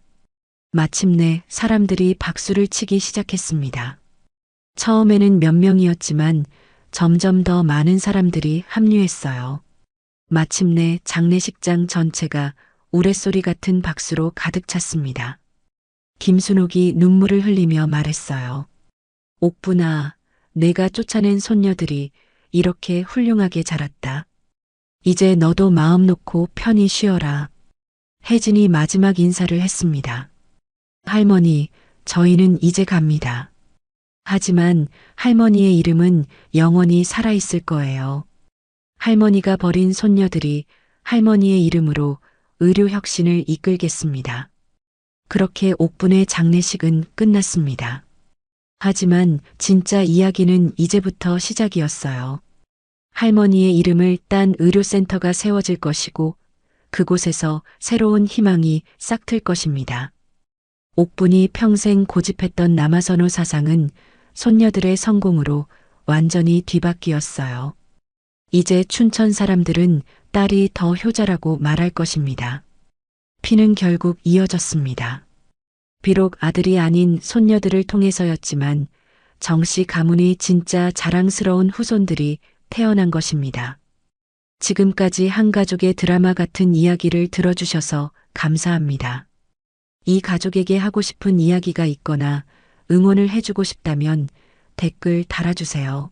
마침내 사람들이 박수를 치기 시작했습니다. 처음에는 몇 명이었지만 점점 더 많은 사람들이 합류했어요. 마침내 장례식장 전체가 우레소리 같은 박수로 가득 찼습니다. 김순옥이 눈물을 흘리며 말했어요. 옥분아, 내가 쫓아낸 손녀들이 이렇게 훌륭하게 자랐다. 이제 너도 마음 놓고 편히 쉬어라. 혜진이 마지막 인사를 했습니다. 할머니, 저희는 이제 갑니다. 하지만 할머니의 이름은 영원히 살아있을 거예요. 할머니가 버린 손녀들이 할머니의 이름으로 의료 혁신을 이끌겠습니다. 그렇게 옥분의 장례식은 끝났습니다. 하지만 진짜 이야기는 이제부터 시작이었어요. 할머니의 이름을 딴 의료센터가 세워질 것이고 그곳에서 새로운 희망이 싹틀 것입니다. 옥분이 평생 고집했던 남아선호 사상은 손녀들의 성공으로 완전히 뒤바뀌었어요. 이제 춘천 사람들은 딸이 더 효자라고 말할 것입니다. 피는 결국 이어졌습니다. 비록 아들이 아닌 손녀들을 통해서였지만 정씨 가문이 진짜 자랑스러운 후손들이 태어난 것입니다. 지금까지 한 가족의 드라마 같은 이야기를 들어주셔서 감사합니다. 이 가족에게 하고 싶은 이야기가 있거나 응원을 해주고 싶다면 댓글 달아주세요.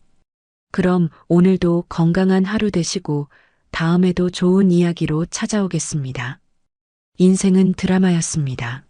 그럼 오늘도 건강한 하루 되시고 다음에도 좋은 이야기로 찾아오겠습니다. 인생은 드라마였습니다.